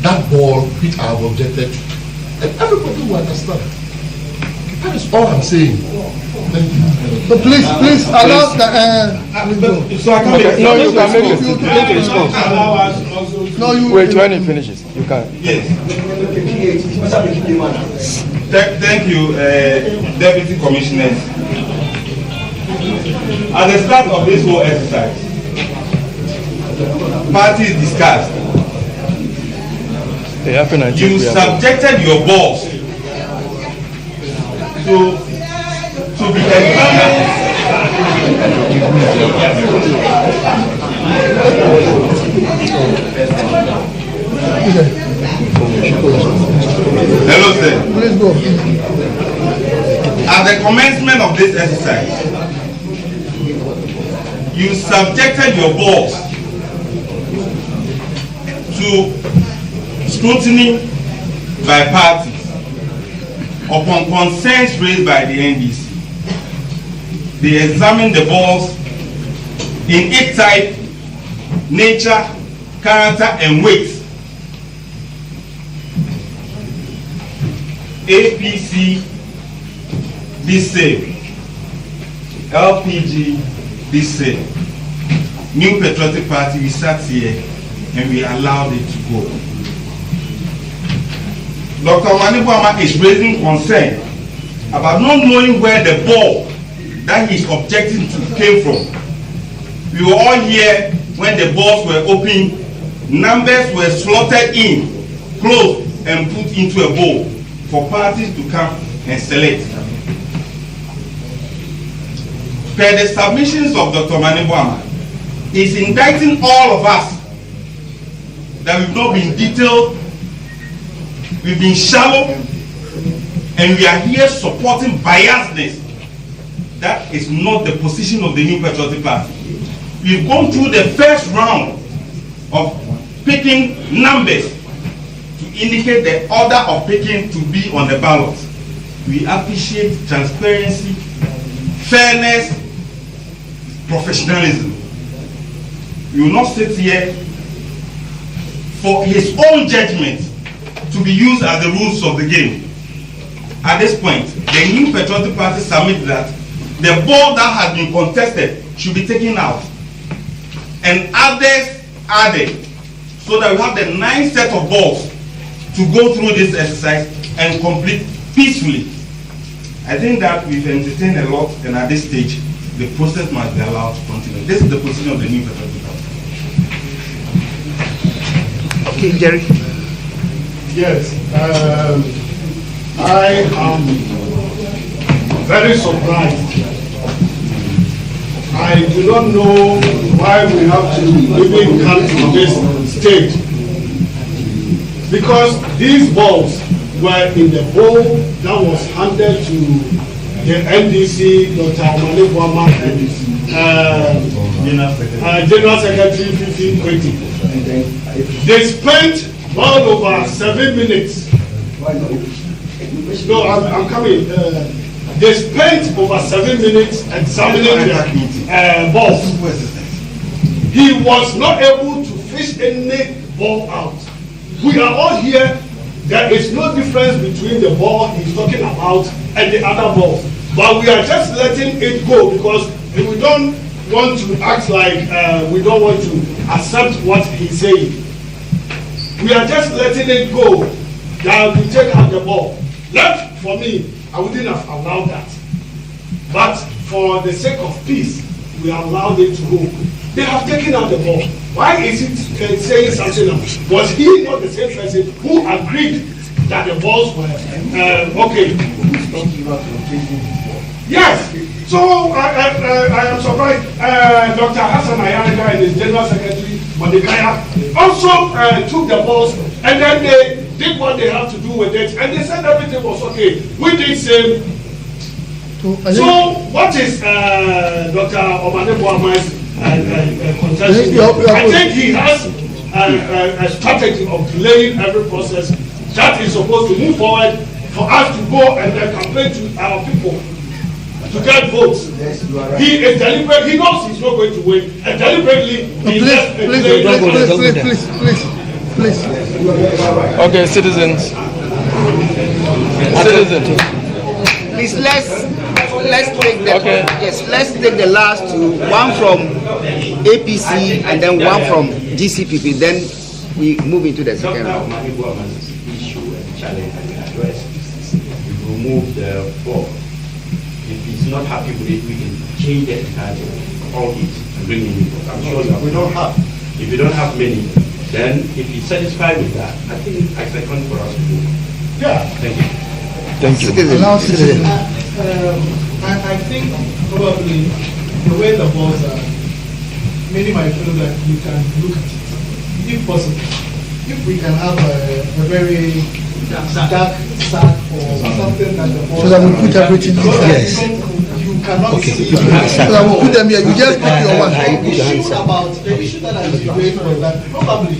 that ball which I have objected to, and everybody will understand. That is all I'm saying. Thank you. But please allow the. So I can't make, no, you can make a response. No, you wait when he finishes. You can. Yes. Thank you, Deputy Commissioners. At the start of this whole exercise, parties discussed. You subjected your boss to be examined. Hello, sir. Please go. At the commencement of this exercise, you subjected your boss to scrutiny by parties upon concerns raised by the NDC. They examined the balls in its type, nature, character, and weight. APC, this same. LPG, this same. New Patriotic Party, we sat here and we allowed it to go. Dr. Manibuama is raising concern about not knowing where the ball that he's objecting to came from. We were all here when the balls were open, numbers were slotted in, closed, and put into a bowl for parties to come and select. Per the submissions of Dr. Manibuama, is indicting all of us that we've not been detailed, we've been shallow, and we are here supporting biasness. That is not the position of the New Patriotic Party. We've gone through the first round of picking numbers to indicate the order of picking to be on the ballot. We appreciate transparency, fairness, professionalism. We will not sit here for his own judgment to be used as the rules of the game. at this point, the New Patriotic Party submit that the ball that has been contested should be taken out and others added, so that we have the 9 set of balls to go through this exercise and complete peacefully. I think that we've entertained a lot, and at this stage, the process must be allowed to continue. This is the position of the New Patriotic Party. Okay, Jerry. Yes, I am very surprised. I do not know why we have to even come to this stage, because these balls were in the bowl that was handed to the NDC, Dr. Omane Boama, and General Secretary Fifi Kweti. They spent well over 7 minutes. No, I'm coming. They spent over 7 minutes examining the balls. He was not able to fish any ball out. We are all here. There is no difference between the ball he's talking about and the other balls. But we are just letting it go, because we don't want to act like we don't want to accept what he's saying. We are just letting it go that we take out the ball. Left for me, I wouldn't have allowed that. But for the sake of peace, we allowed it to go. They have taken out the ball. Why is it saying something else? Was he not the same person who agreed that the balls were okay? Yes. So I am surprised. Dr. Hassan Ayariga and his General Secretary Modekaya also took the balls, and then they did what they have to do with it, and they said everything was okay. We did same. So what is Dr. Omane Boama's contention? I think he has a strategy of delaying every process that is supposed to move forward for us to go and then campaign to our people to get votes. He is deliberate. He knows he's not going to win, and deliberately he please. Okay, citizens. Please, let's take the let's take the last two. One from APC and then one from GCPP. Then we move into the second round. Remove the ball. If he's not happy with it, we can change the entire all it and bring in new balls. I'm sure we don't have. If you don't have many, then if he's satisfied with that, I think I second for us to do. Yeah. Thank you. I think probably the way the balls are, many might feel that you can look at it, if possible. If we can have a very dark sack or something that the balls. So that we put everything inside. Yes. You cannot see. So that we put them here. You just pick your one. The issue that I was raised was that probably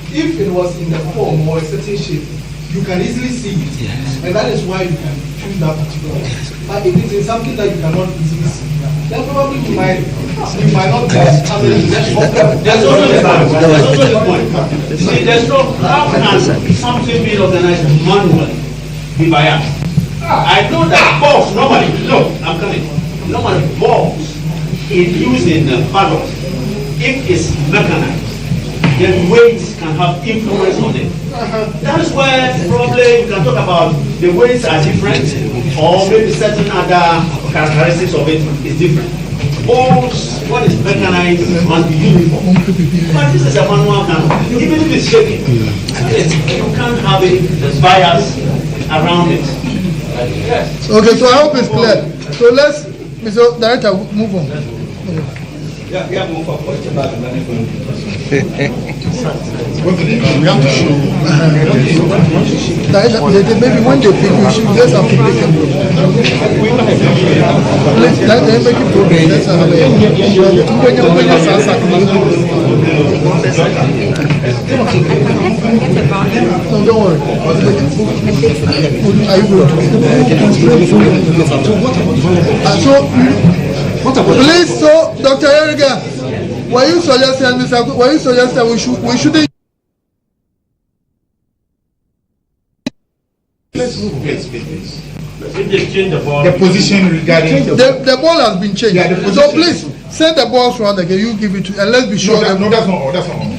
if it was in the form or a certain shape, you can easily see it, and that is why you can choose that particular one. But if it is something that you cannot easily see, then probably you might not have There's also the point. See, there's no, how can something being organized manually be biased? I know that balls normally, I'm coming. Normally balls in using the ballot, if it's mechanized, then weights can have influence on it. That is why probably you can talk about the weights are different, or maybe certain other characteristics of it is different. Balls, what is mechanized must be uniform. But this is a manual kind of, even if it's shaking, you can't have it bias around it. Yes. Okay, so I hope it's clear. So let's, Mr. Director, move on. Yeah, move forward. We have to show. Maybe when they pick, we should just have to make a let's make it progress. Let's have no, don't worry. Are you going to? Please, so Dr. Eriga, were you suggesting we shouldn't Please. If they change the ball, The position regarding the ball has been changed. Yeah, the So position. please send the balls round again. You give it to, and let's be sure. That's not all. That's not all.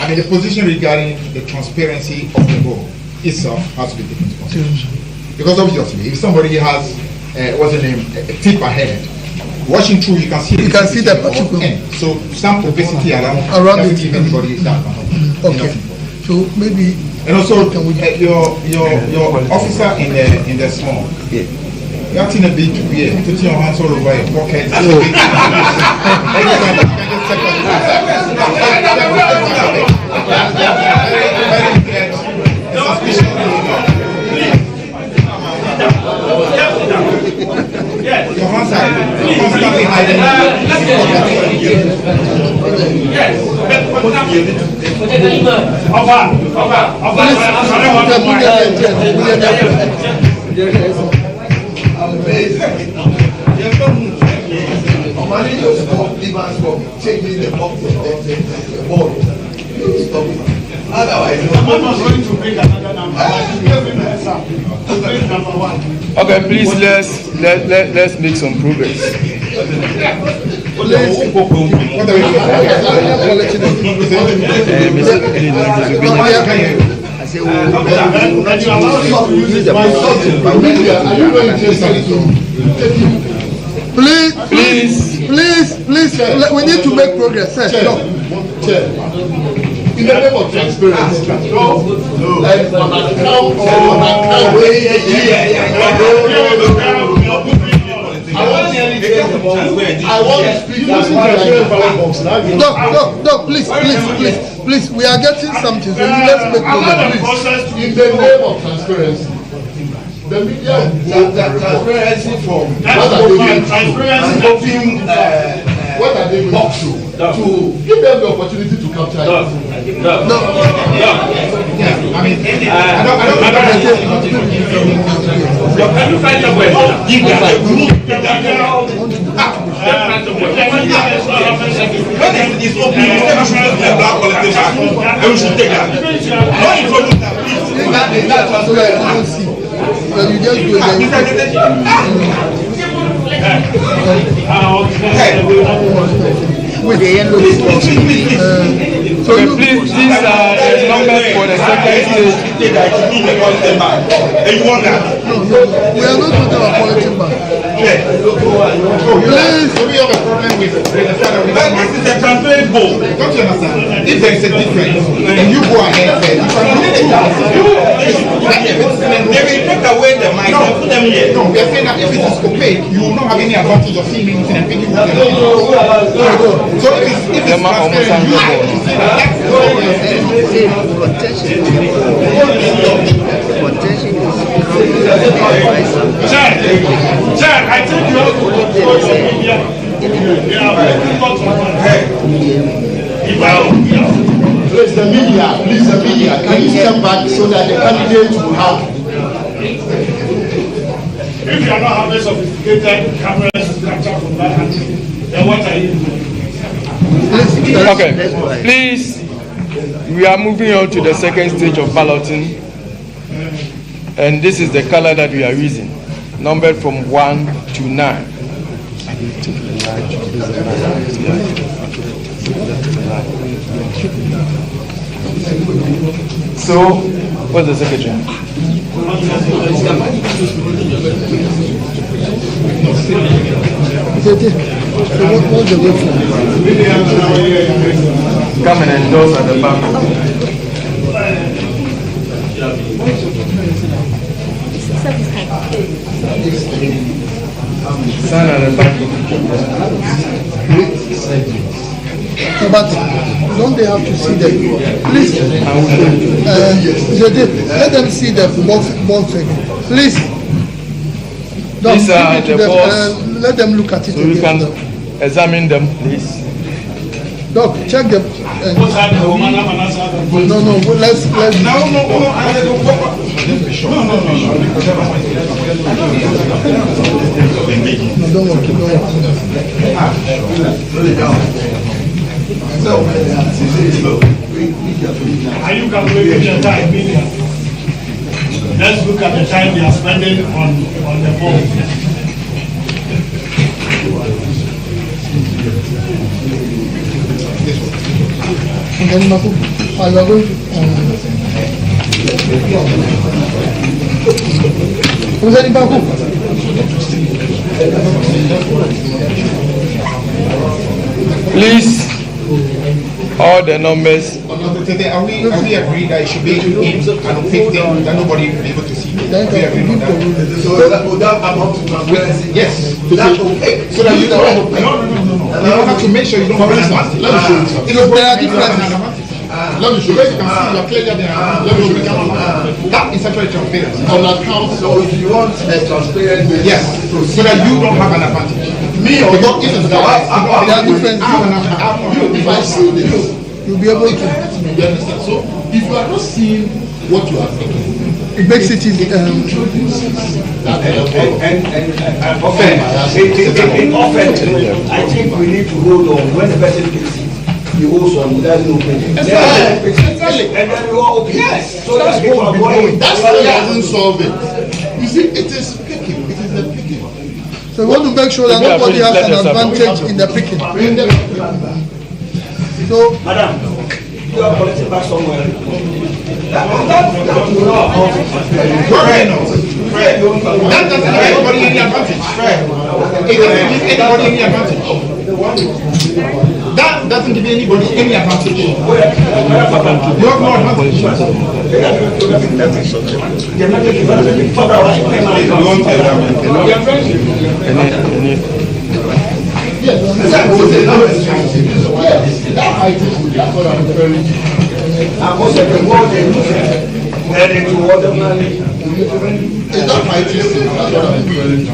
I mean, the position regarding the transparency of the ball itself has to be taken into consideration. Because obviously, if somebody has, what's the name, a tip ahead, watching through, you can see. You can see the end. So some opacity around it. Give anybody that. Okay. So maybe. And also, your officer in the small. Yeah. You're acting a bit weird, putting your hands all over your pockets. Your hands are constantly hiding. Changing the ball. Otherwise, I'm not going to make another number. Number one. Okay, please let's make some progress. Please, we need to make progress. In the name of transparency, and on account I want to speak. No, please, we are getting something, so let's make progress, please. In the name of transparency, the media transparency from what are they going to give them the opportunity to capture it? I mean, can you find a way? Give when it is open, you say we should put the black politician and we should take that. Don't introduce that, please. That's what I don't see. So you just do it. So please, these are the numbers for the second stage. And you want that? No, we are not talking about politics back. Please, we have a problem with the fact that this is a transparent goal. Don't you understand? If there is a difference, and you go ahead first, They will take away the mic and put them here. No, we are saying that if it is opaque, you will not have any advantage of seeing anything and picking up. So if it's transparent, you Chad, I think you have to go to the media. Please, the media, can you step back so that the candidates will have? If you are not having sophisticated cameras to capture from that country, then what are you doing? Okay, please, we are moving on to the second stage of balloting, and this is the color that we are using, numbered from 1 to 9. So, what's the secretary? Come and endorse at the back. Sign at the back. But don't they have to see them? Please, let them see the ball thing. Please. These are the balls. Let them look at it. So you can examine them, please. Doc, check them. No, let's. No, don't worry. Are you calculating your time, media? let's look at the time they are spending on the phone. And then Maku, I will go who's that in Baku? Please, all the numbers. Are we agreed that it should be in an opaque thing that nobody will be able to see? We agreed on that. So that would that amount to transparency? Yes. That opaque. So that you don't. No. You have to make sure you don't have an advantage. Let me show you something. There are differences. Let me show you. You can see you're clearly there. Let me show you. That is actually transparent. On account, so if you want a transparent, yes, so that you don't have an advantage. Me or because if it's there are differences. If I see this, you'll be able to. You understand? So if you are not seeing what you are thinking, it makes it easy. And I think we need to hold on when the person takes it. He holds on, he doesn't open it. Exactly. And then we all open. Yes. So that's what we're going. That still doesn't solve it. You see, it is picking. It is the picking. So we want to make sure that nobody has an advantage in the picking. So, Madam, you are collecting back somewhere. That doesn't give anybody any advantage. It doesn't give anybody any advantage. That doesn't give anybody any advantage. You have no advantage. That I think that's what I'm referring to. Is that my thesis? That's what I'm referring to.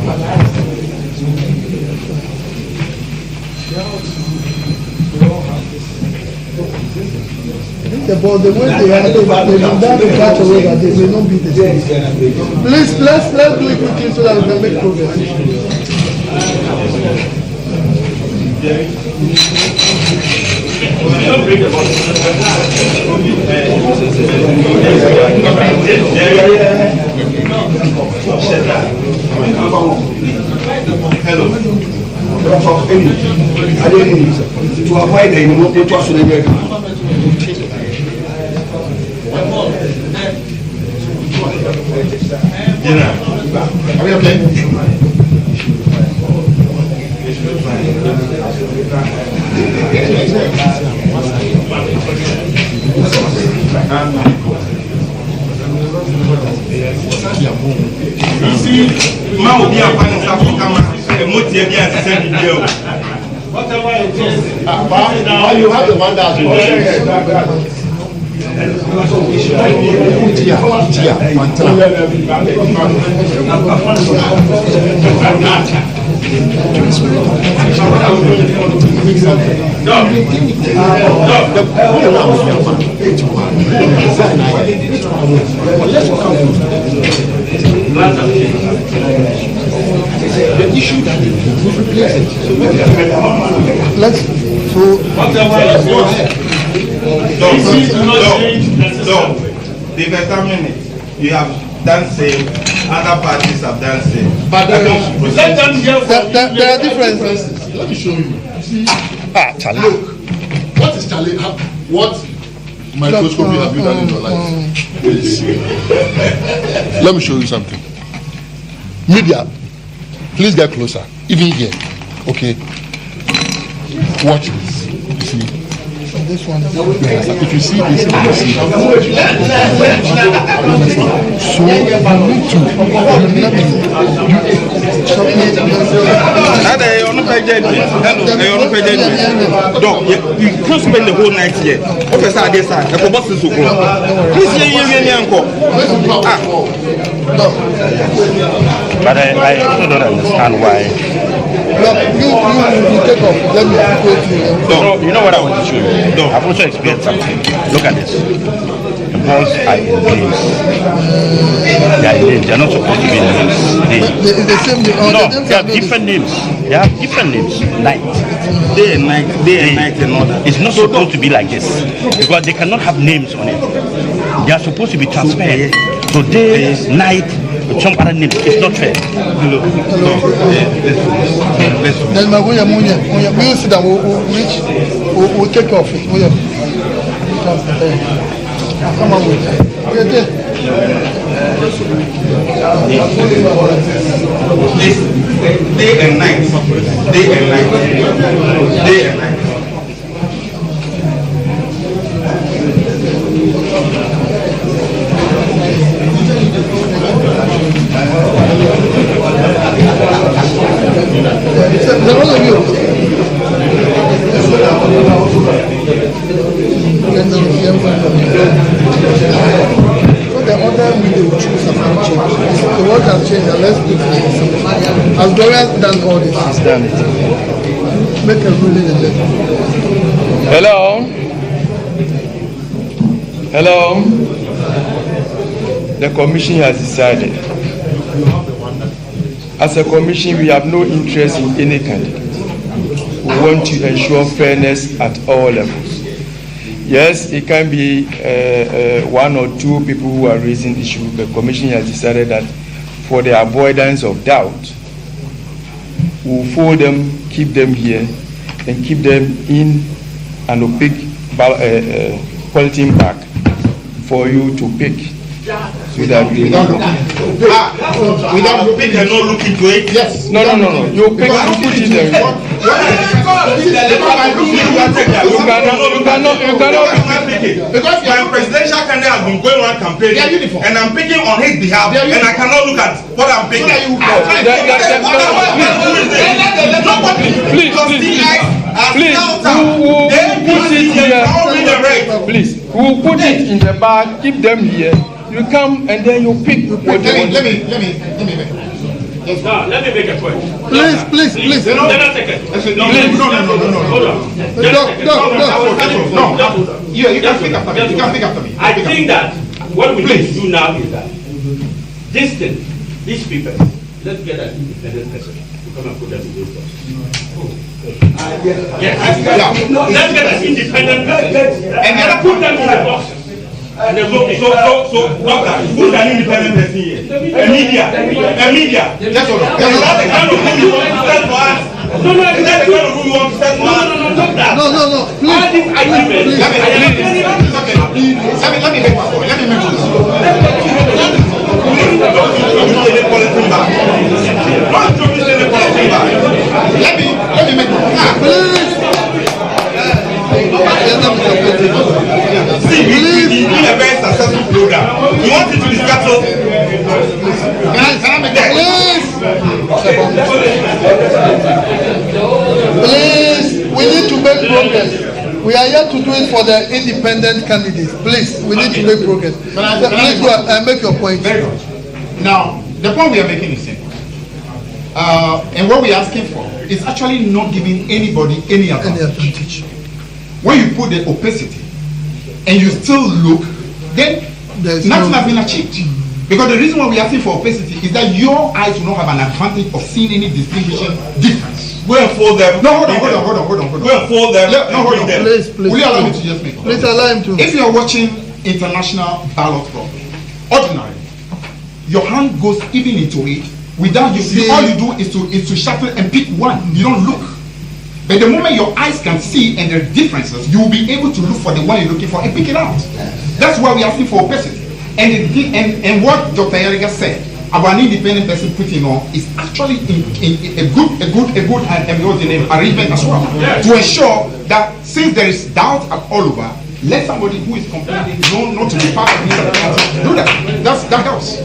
the way they are, they've done in such a way that they may not be the same. Please, let's do it quickly so that we can make progress. Hello. To avoid the remote Are we okay? You see, ma will be a fan of Africa, and what you are saying, whatever it is. Now you have the one that's the issue that we replace it. Let's so they determine it. You have done same, other parties have done same. But let them hear from there are differences. Let me show you. See, look, what is Charlie? What microscopy have you done in your life? Please. Let me show you something. Media, please get closer. Even here, okay. Watch this. You see. This one. If you see this, you see. So you can't spend the whole night here. Officer, I guess I boss is so cool. But I still don't understand why. You take off. Let me go to No, you know what I want to show you? No. I've also experienced something. Look at this. The balls are in names. They are in names. They are not supposed to be in names. the same name. No, they have different names. They have different names. Night. Day and night and all that. It's not supposed to be like this. Because they cannot have names on it. They are supposed to be transparent. today night with some other name. It's not fair. Then my way, we'll sit down, we'll take off it. Come on with it. Day and night. Day and night. Day and night. The order we will choose has not changed. The word has changed, and let's put it. As Gloria's done all this, he's done it. Make a ruling and let it. Hello? Hello? The commission has decided. As a commission, we have no interest in any candidate. We want to ensure fairness at all levels. Yes, it can be one or two people who are raising issues. The commission has decided that for the avoidance of doubt, we'll fold them, keep them here, and keep them in an opaque bulletin bag for you to pick. Without pick and not look into it? Yes. No. You pick and put it there. You cannot. Because my presidential candidate has been going on campaign, and I'm picking on his behalf, and I cannot look at what I'm picking. Please, we'll put it in the bag, keep them here. You come and then you pick. Let me make. Now, let me make a point. Please. Then I'll take it. No. Hold on. No. You can speak after me. You can speak after me. I think that what we need to do now is that these people, let's get an independent person to come and put them in those jobs. Yes. Let's get an independent person and then put them in the boxes. So, doctor, who's an independent person here? A media. That's all. Is that the kind of who you want to stand for us? No. Is that the kind of who you want to stand for us? No. Please. Let me make my point. Let me make my point. See, we a very successful program. You want it to be successful? Can I make that? Please, we need to make progress. We are here to do it for the independent candidates. Please, we need to make progress. Please go and make your point. Very good. Now, the point we are making is simple. And what we are asking for is actually not giving anybody any advantage. When you put the opacity and you still look, then nothing has been achieved. Because the reason why we are asking for opacity is that your eyes will not have an advantage of seeing any distinction difference. Go and fold them. No, hold on. Go and fold them. No, hold on. Please. Will you allow me to just make a point? Please allow him to. If you are watching international ballot program, ordinarily, your hand goes even into it without you. All you do is to shuffle and pick one. You don't look. But the moment your eyes can see and there are differences, you will be able to look for the one you're looking for and pick it out. That's why we're asking for opacity. And what Dr. Eriga said about an independent person putting on is actually a good arrangement as well. To ensure that since there is doubt all over, let somebody who is complaining know not to be part of this do that. That helps.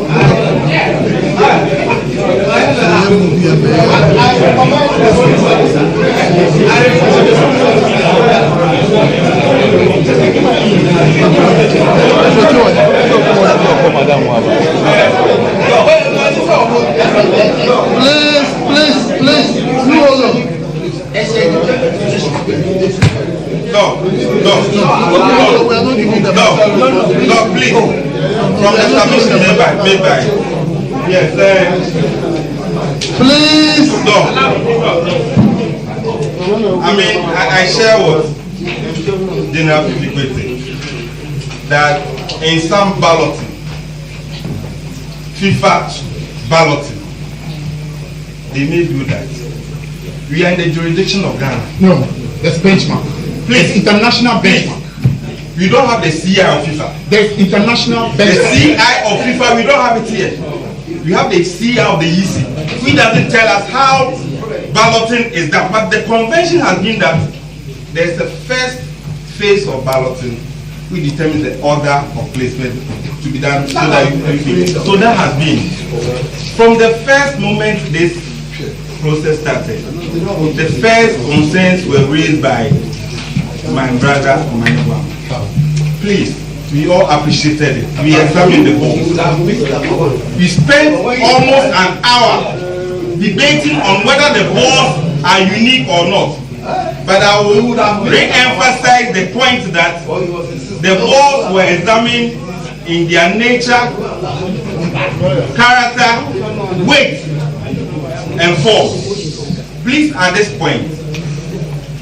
Please, No, please. From the submission made by. Yes, please. No. I mean, I share what General Fifikwe said, that in some balloting, FIFA balloting. They may do that. We are in the jurisdiction of Ghana. No, there's benchmark. Please, international benchmark. We don't have the CI of FIFA. There's international benchmark. The CI of FIFA, we don't have it here. We have the CI of the EC, which doesn't tell us how balloting is done. But the convention has been that there's the first phase of balloting, which determines the order of placement to be done so that you so that has been. From the first moment this process started, the first concerns were raised by my brother Omaniwa. Please, we all appreciated it. We examined the balls. We spent almost an hour debating on whether the balls are unique or not. But I will re-emphasize the point that the balls were examined in their nature, character, weight, and force. Please, at this point,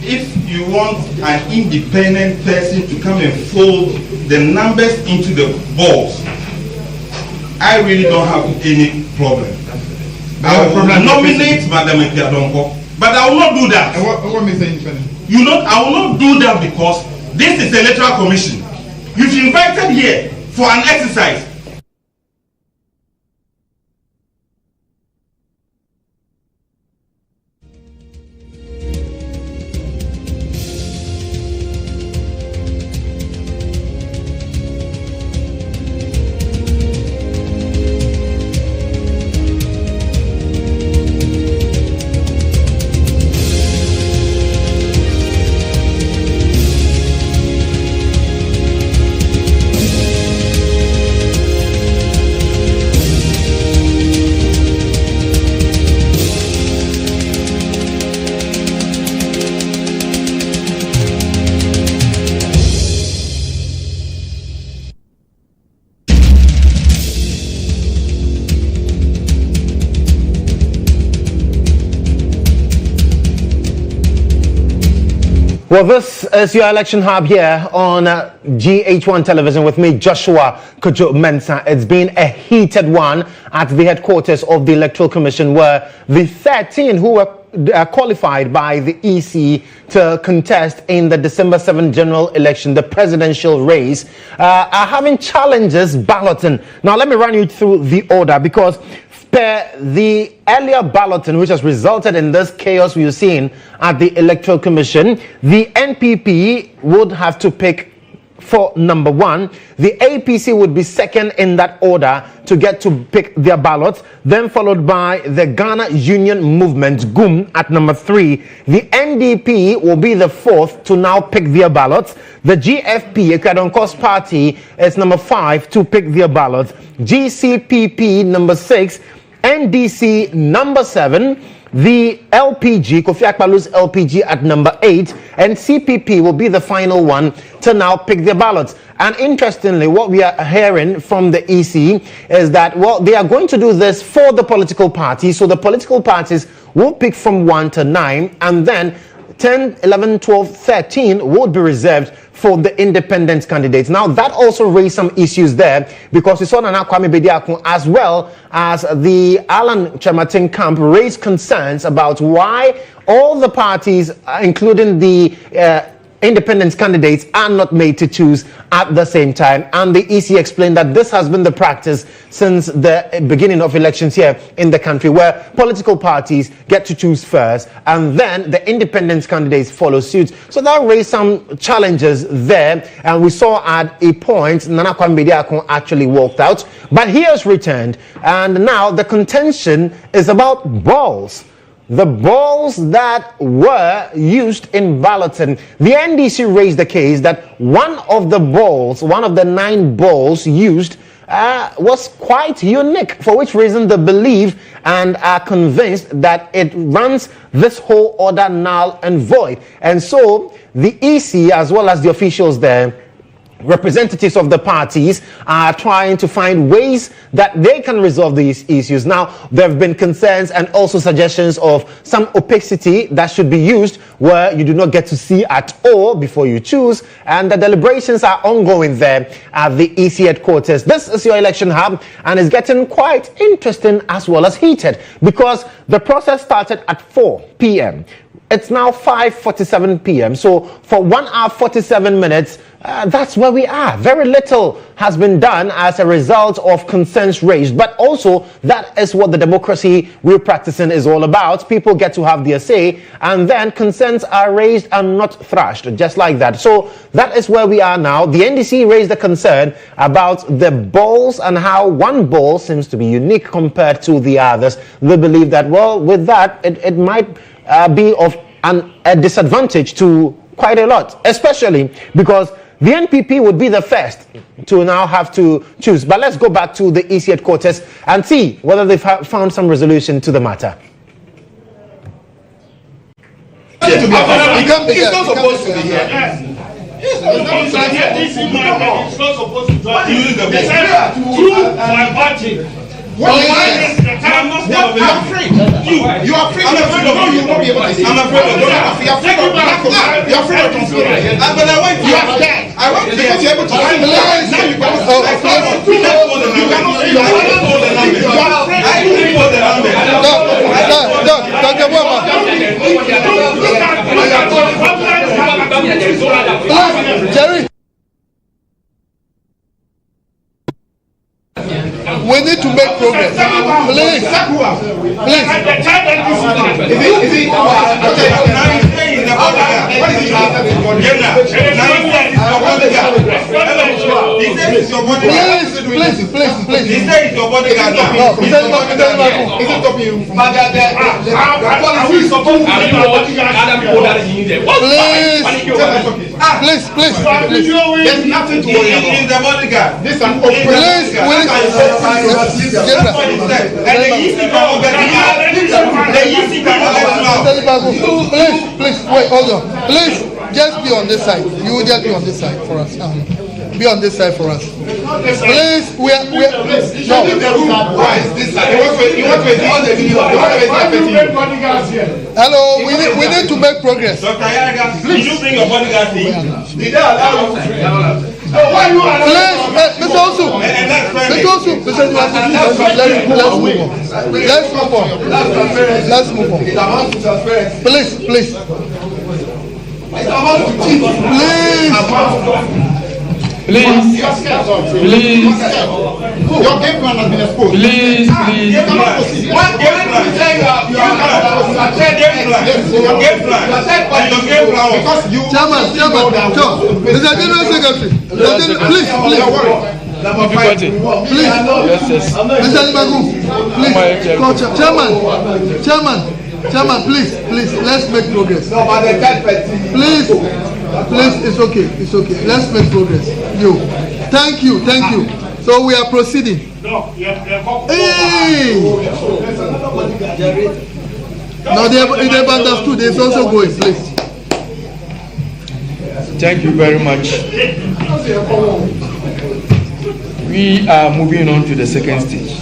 if you want an independent person to come and fold the numbers into the balls, I really don't have any problem. I will nominate Madam Ekiadonko, but I will not do that. What means the independent? I will not do that because this is the Electoral Commission. You've invited here for an exercise. Well, this is your election hub here on GHOne television with me, Joshua Kojo Mensah. It's been a heated one at the headquarters of the Electoral Commission, where the 13 who were qualified by the EC to contest in the December 7th general election, the presidential race, are having challenges balloting. Now, let me run you through the order, because per the earlier balloting, which has resulted in this chaos we've seen at the Electoral Commission, the NPP would have to pick for number 1. The APC would be second in that order to get to pick their ballots, then followed by the Ghana Union Movement, GHOne, at number 3. The NDP will be the 4th to now pick their ballots. The GFP, Ekadonko's party, is number 5 to pick their ballots. GCPP, number 6. NDC, number 7. The LPG, Kofi Akpalu's LPG, at number 8, and CPP will be the final one to now pick their ballots. And interestingly, what we are hearing from the EC is that, well, they are going to do this for the political parties. So the political parties will pick from 1 to 9, and then 10, 11, 12, 13 would be reserved for the independent candidates. Now, that also raised some issues there, because we saw Nana Kwame Bediako as well as the Alan Chamatin camp raised concerns about why all the parties, including the independent candidates, are not made to choose at the same time. And the EC explained that this has been the practice since the beginning of elections here in the country, where political parties get to choose first and then the independent candidates follow suit. So that raised some challenges there, and we saw at a point Nana Kwame Bediako actually walked out, but he has returned, and now the contention is about balls. The balls that were used in balloting. The NDC raised the case that one of the balls, one of the 9 balls used, was quite unique, for which reason they believe and are convinced that it runs this whole order null and void. And so the EC, as well as the officials there, representatives of the parties are trying to find ways that they can resolve these issues. Now, there have been concerns and also suggestions of some opacity that should be used where you do not get to see at all before you choose, and the deliberations are ongoing there at the EC headquarters. This is your election hub, and it's getting quite interesting as well as heated because the process started at 4 p.m. It's now 5:47 p.m. So for 1 hour 47 minutes, that's where we are. Very little has been done as a result of concerns raised, but also that is what the democracy we're practicing is all about. People get to have their say, and then concerns are raised and not thrashed, just like that. So that is where we are now. The NDC raised a concern about the balls and how one ball seems to be unique compared to the others. They believe that, well, with that, it might be of a disadvantage to quite a lot, especially because the NPP would be the first to now have to choose. But let's go back to the EC headquarters and see whether they've found some resolution to the matter. It's not supposed to be here. It's not supposed to be here. My party. I'm afraid. You are afraid. I'm afraid of you. I'm afraid of you. You're afraid of that. You're afraid of transparency. But I want you. I want because you're able to see. Now you cannot. Jerry. We need to make progress. Please. Please. Is it? Please. He said it's your bodyguard now. No, he said is it stopping you from? But the policy is supposed to be Please. There's nothing to worry about. He's the bodyguard. This is an open. Please. Please, wait, hold on. Please, just be on this side. You will just be on this side for us. Be on this side for us. Please, we are no. Hello, we need to make progress. Dr. Yaraga, did you bring your bodyguard in? Did they allow you? Why you Mr. Osu, let's move on. Please. Your game plan has been exposed. Please. What game plan? Your game plan. Because you. Chairman, Mr. General Secretary, please. Chairman, please, let's make progress. No, but the Please, it's okay. Let's make progress. Thank you. So we are proceeding. Hey! No, they've understood. It's also going, please. Thank you very much. We are moving on to the second stage.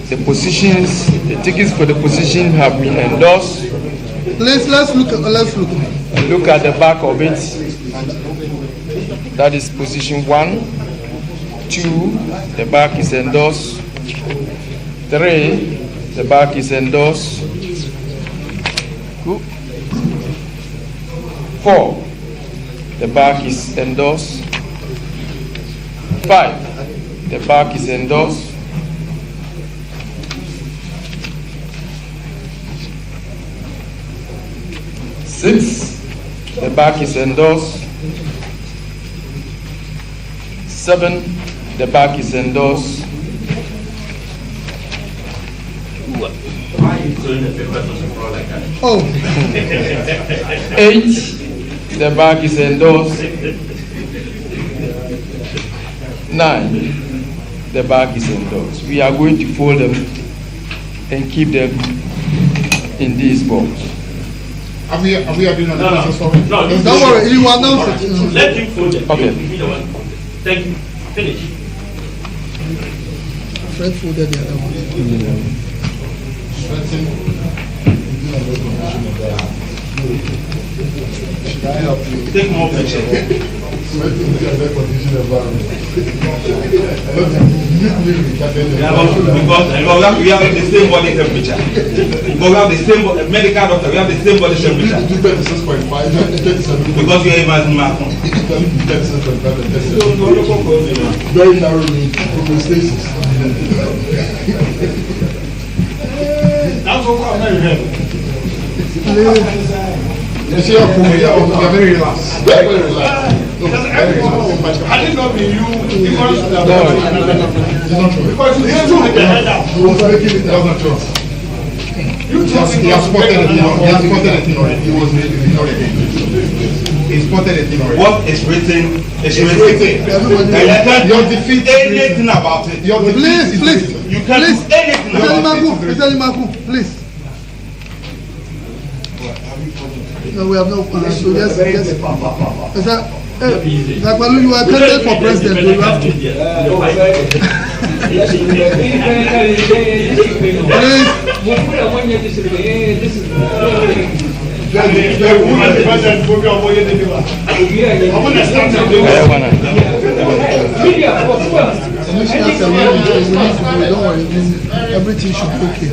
The positions, the tickets for the position have been endorsed. Let's look. Look at the back of it. That is position 1, 2. The back is endorsed. 3. The back is endorsed. 4. The back is endorsed. 5. The back is endorsed. 6. The back is endorsed. 7. The back is endorsed. Why are you throwing the papers on the floor like that? 8. The back is endorsed. 9. The back is endorsed. We are going to fold them and keep them in these balls. Are we agreeing on the No. process for it? No, Don't worry, you announce it. Let him fold it. Okay. Be the one. Thank you. Finish. Fred folded the other one. Should I help you? Take more pictures. Because we have the same body temperature. But we have the same medical doctor, we have the same body temperature. Because we are even Macron. Very narrow homeostasis. That's what I'm very You see, you're very relaxed. Very relaxed. I did not mean you because It's not true. because you didn't do the head up. He was making it, that was not true. He has spotted a thing already. He was making it already. He spotted a thing already. What is written is It's written. written. And you can't Your do defeat is anything about it. Your defeat is Please. written. You can't do anything about it. Please. No, we have no plan. So yes. Zakwalu, you are candidate for president. You have to. Everything should be okay.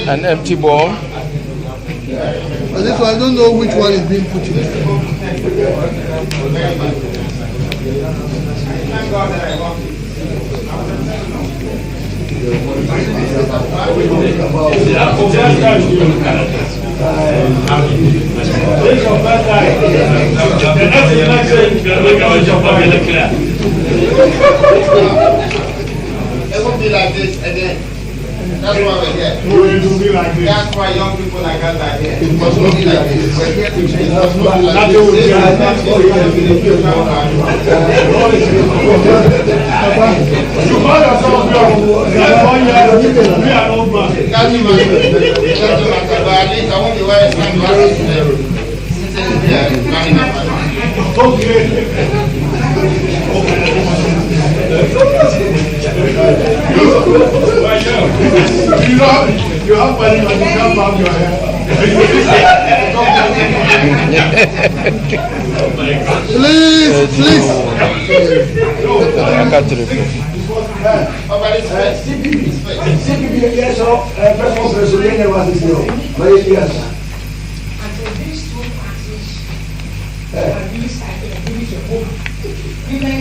An empty ball. This one, I don't know which one is being put in. It won't be like this again. That's why we're here. That's why young people like us are here. It must not be like this. We're here to change. It must not be like That's this. what we're You call yourself we are old man. But at least I want to wear some glasses today. You have money and you can't bob your hair. Please. CPB, yes, personal Brazilian was this year. But yes. Until these two parties really started and really to vote, even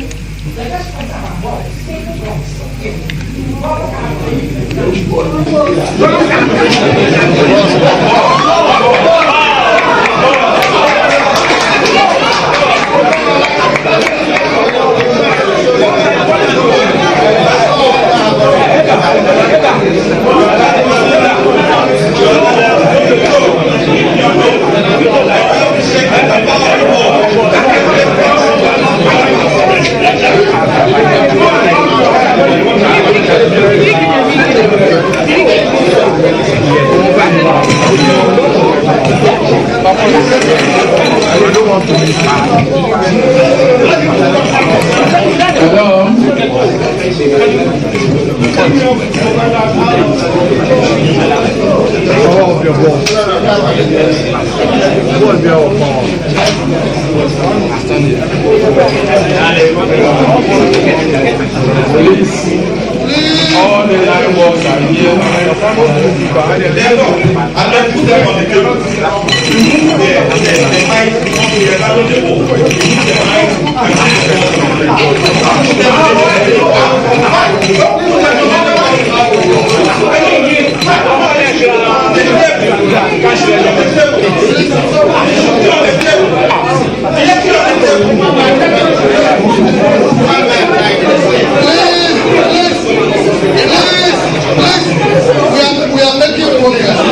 let us put our voice, take the voice, All the line walks are here. We are making progress.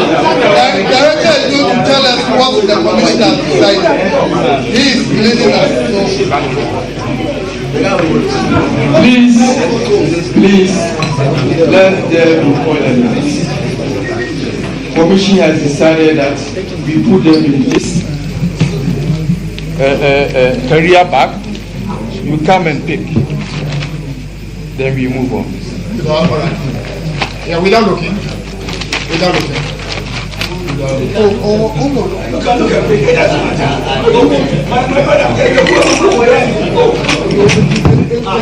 Please, let there be orderliness. Commission has decided that we put them in this career bag. You come and pick. Then we move on. Yeah, without looking. Without looking. Oh, no. You can look at me. It doesn't I'm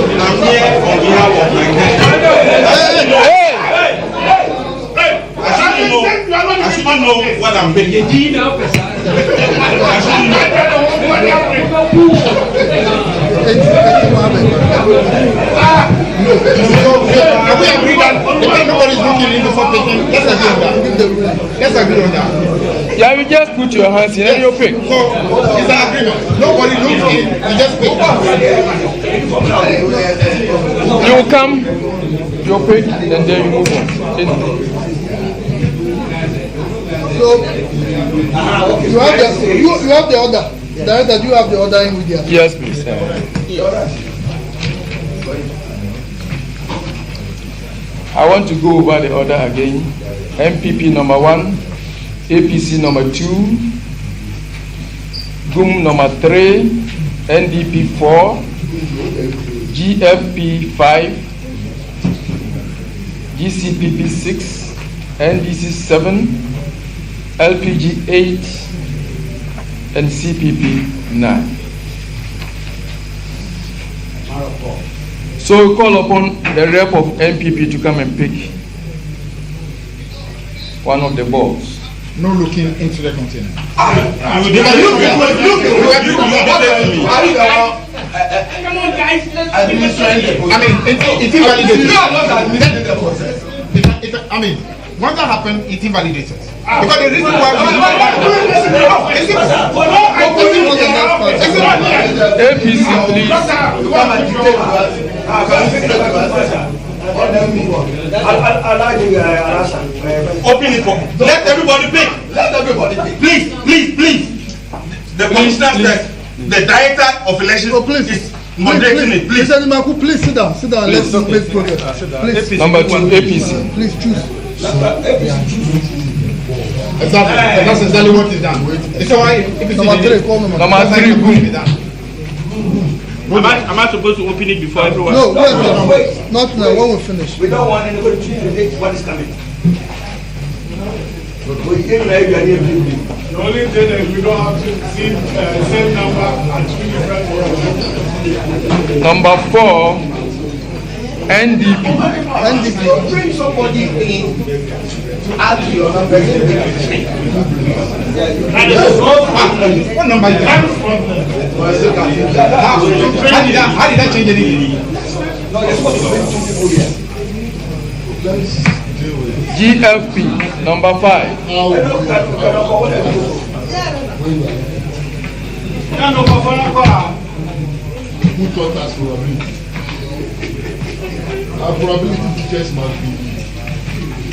here on behalf of my I shouldn't know what I'm making. Have we agreed that nobody's looking in before picking? Let's agree on that. Let's agree on that. Yeah, you just put your hands in and you pick. So, it's an agreement. Nobody looks in, you just pick. You come, you pick, and then you move on. So, you have the order. Director, do you have the order in with you? Yes, please. I want to go over the order again. MPP number 1, APC number 2, GHOne number 3, NDP 4, GFP 5, GCPP 6, NDC 7, LPG 8, and CPP 9. So we call upon the rep of MPP to come and pick one of the balls. No looking into the container. Come on, guys. It's invalidated. I mean, once that happened, it's invalidated. Because the reason why APC, please. Open it for. Let everybody pick. Let everybody pick. Please. The commissioner said the director of elections is moderating it. Please. Please sit down. Let's make progress. Please. Number 2, APC. Please choose. Exactly. That's exactly what is done. It's why Number 3, call number 3. Number 3, GHOne. Am I supposed to open it before everyone? No, wait. Not now. When we finish. We don't want anybody to predict what is coming. The only thing is we don't have to see the same number and 2 different ones. Number 4, NDP. Bring somebody in to add to your number. What number is that? How did that change anything? No, you're supposed to bring 2 people here. GFP, number 5. Who taught us probability? Our probability teachers must be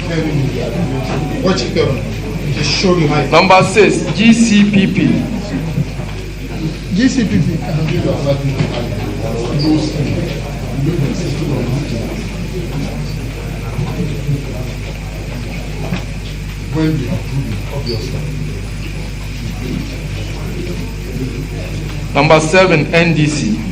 telling you that. Watch it, Kevin. Just show you how. Number 6, GCPP. GCPP. When we approve it, obviously. Number 7, NDC.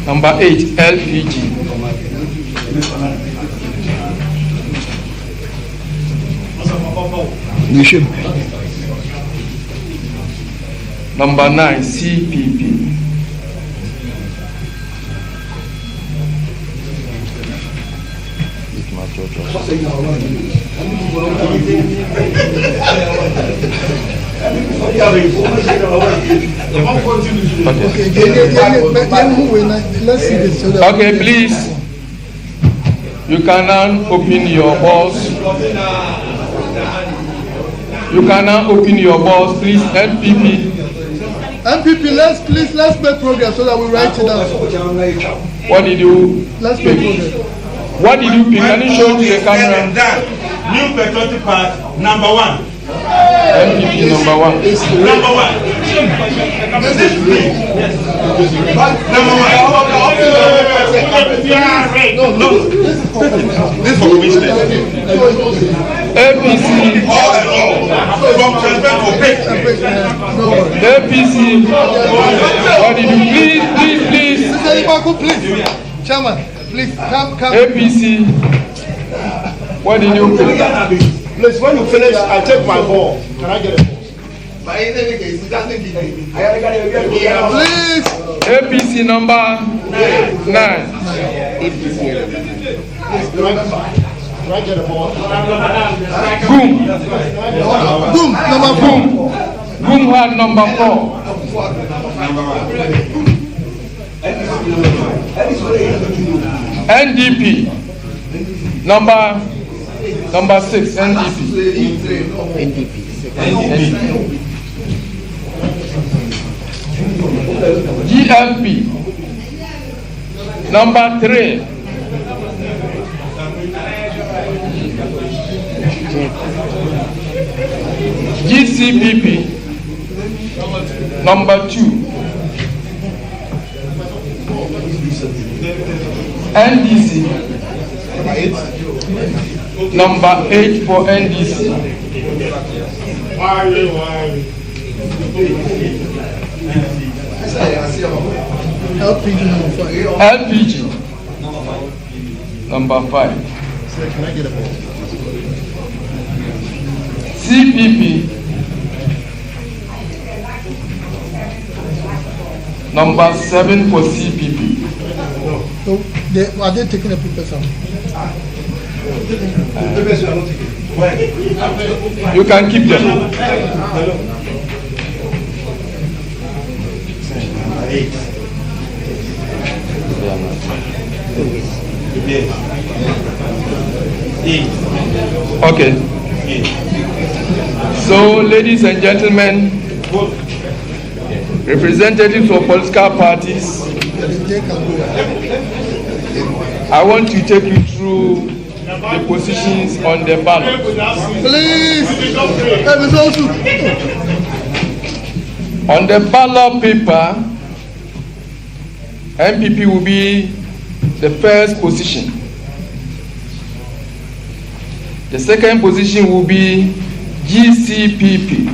Number 8, LPG. Number 9, CPP. Okay, please. You can now open your balls. You can now open your balls, please. NPP. MPP, let's make progress so that we write it down. What did you? Let's make progress. What did you pick? Can you show to the camera? New patriotic part number 1. NPP number 1. Number 1. Number 1. No. This for commissioners. APC. All and all. From transfer to pay. APC. What did you please? Mr. Ibaku, please. Chairman, please come. APC. What did you pick? Please, when you finish, I take my ball. Can I get a ball? Please. APC number 9. Can I get a ball? Boom. Number 4. Boom had number 4. NDP number 6. NDP. GLP number 3. GCPP number 2. NDC number 8 for NDC. LPG number 5. LPG number 5. Can I get a ball? CPP number 7 for CPP. So are they taking the papers out? You can keep them. Okay. So, ladies and gentlemen, representatives of political parties, I want to take you through the positions on the ballot. Please. On the ballot paper, MPP will be the first position. The second position will be GCPP.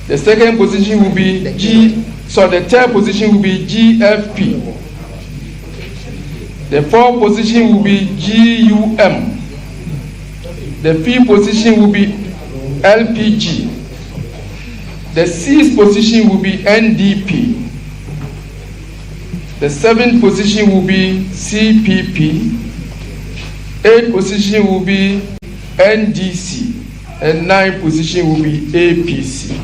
The second position will be the third position will be GFP. The fourth position will be GHOne. The fifth position will be LPG. The sixth position will be NDP. The seventh position will be CPP. Eighth position will be NDC. And ninth position will be APC.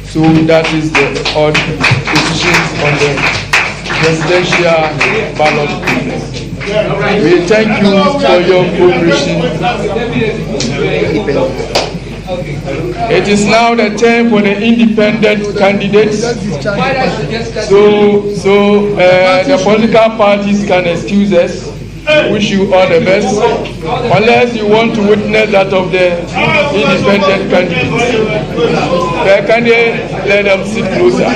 So that is the odd positions on the presidential ballot. We thank you for your cooperation. It is now the time for the independent candidates. So the political parties can excuse us. Wish you all the best. Unless you want to witness that of the independent candidates. Can they let them sit closer?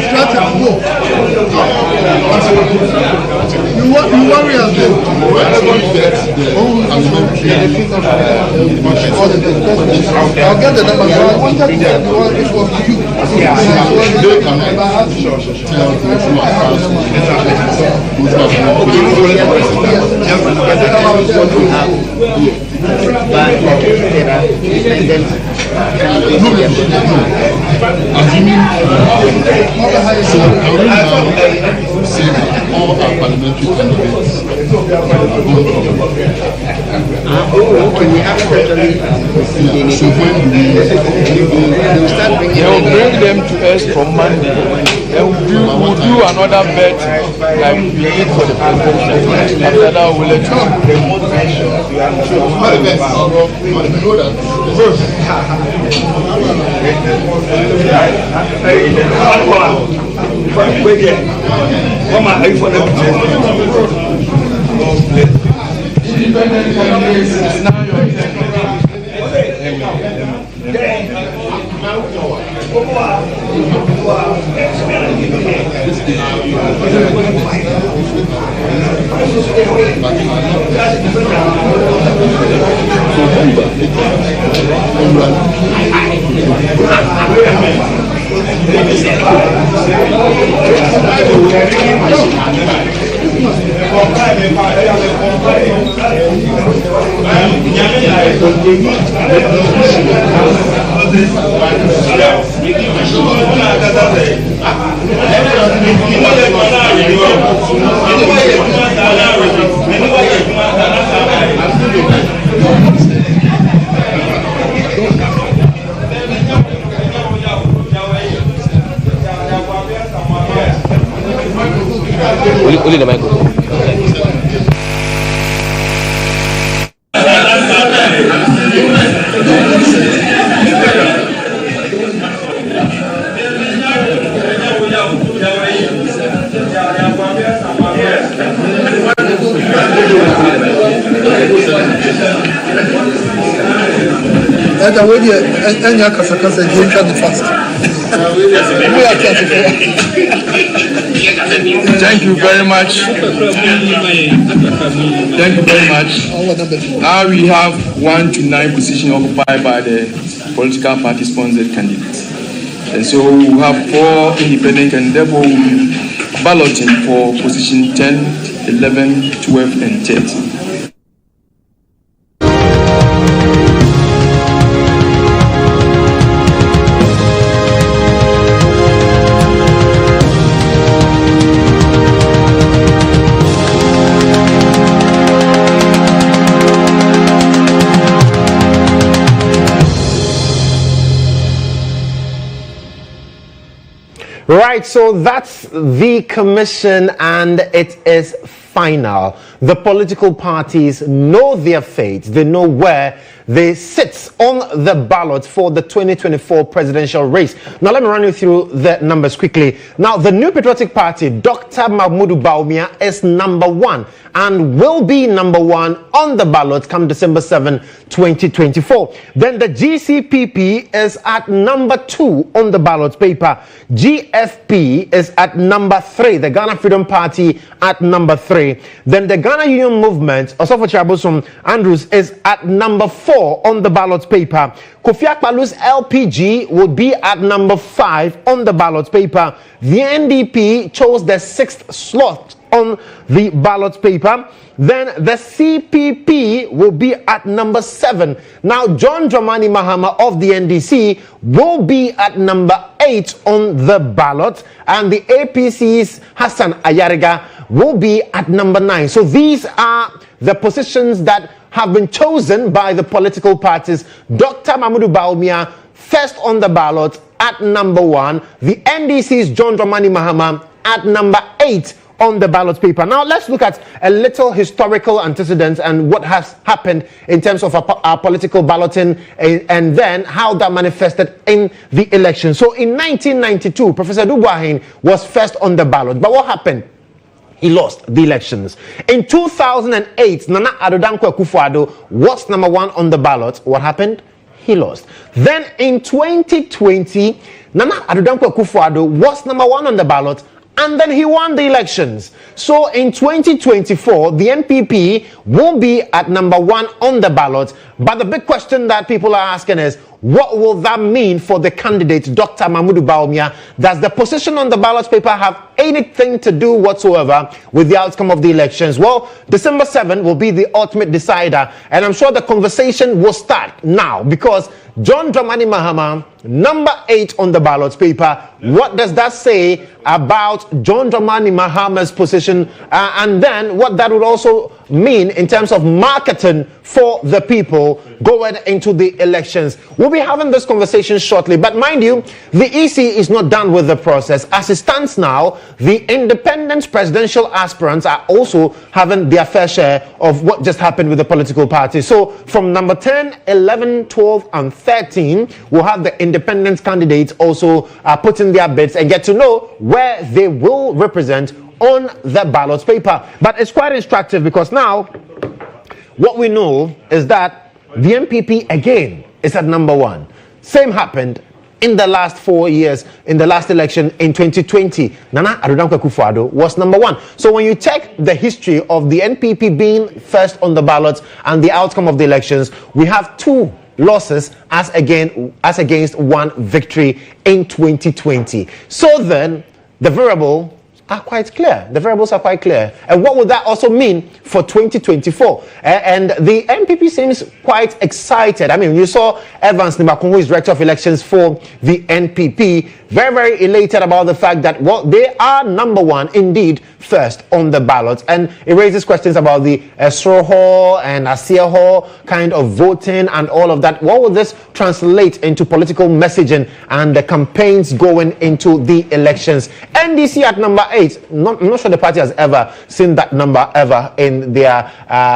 You worry about them. I'll get the number. I wanted to get the one which was you. All our parliamentary candidates. Okay, we have actually they will bring them to us from Monday. Then we'll do another bet like we did for the presidential. After that, we'll let you only the microphone. Thank you very much. Thank you very much. Now we have 1 to 9 position occupied by the political party sponsored candidates. And so we have 4 independent and therefore we will be balloting for position 10, 11, 12 and 13. Right, so that's the commission and it is final. The political parties know their fate. They know where they sit on the ballot for the 2024 presidential race. Now, let me run you through the numbers quickly. Now, the New Patriotic Party, Dr. Mahmoud Bawumia, is number 1 and will be number 1 on the ballot come December 7, 2024. Then the GCPP is at number 2 on the ballot paper. GFP is at number 3. The Ghana Freedom Party at number 3. Then the Ghana Union Movement, Osofo Chabosom Andrews, is at number 4 on the ballot paper. Kofi Akpalu's LPG would be at number 5 on the ballot paper. The NDP chose the 6th slot on the ballot paper. Then the CPP will be at number 7. Now, John Dramani Mahama of the NDC will be at number 8 on the ballot. And the APC's Hassan Ayariga will be at number 9. So these are the positions that have been chosen by the political parties. Dr. Mahmoud Bawumia first on the ballot at number 1. The NDC's John Dramani Mahama at number 8 on the ballot paper. Now let's look at a little historical antecedents and what has happened in terms of our political balloting and then how that manifested in the election. So in 1992, Professor Dubois was first on the ballot. But what happened? He lost the elections. In 2008, Nana Addo Dankwa Akufo-Addo was number 1 on the ballot. What happened? He lost. Then in 2020, Nana Addo Dankwa Akufo-Addo was number 1 on the ballot, and then he won the elections. So in 2024, the NPP will be at number 1 on the ballot. But the big question that people are asking is, what will that mean for the candidate, Dr. Mahmoud Bawumia? Does the position on the ballot paper have anything to do whatsoever with the outcome of the elections? Well, December 7 will be the ultimate decider. And I'm sure the conversation will start now because John Dramani Mahama, number 8 on the ballot paper. What does that say about John Dramani Mahama's position? And then what that would also mean in terms of marketing for the people going into the elections. We'll be having this conversation shortly, but mind you, the EC is not done with the process. As it stands now, the independent presidential aspirants are also having their fair share of what just happened with the political parties. So from number 10, 11, 12, and 13, we'll have the independent candidates also put in their bids and get to know where they will represent on the ballot paper. But it's quite instructive because now what we know is that the MPP again is at number 1. Same happened in the last 4 years, in the last election in 2020. Nana Addo Dankwa Akufo-Addo was number 1. So when you check the history of the NPP being first on the ballot and the outcome of the elections, we have 2 losses as against 1 victory in 2020. So then the variables are quite clear. And what would that also mean for 2024? And the MPP seems quite excited. I mean, you saw Evans Nimakun, who is Director of Elections for the NPP, very, very elated about the fact that, well, they are number 1, indeed, first on the ballot. And it raises questions about the Esroho and Asieho kind of voting and all of that. What will this translate into political messaging and the campaigns going into the elections? NDC at number 8. I'm not sure the party has ever seen that number ever in their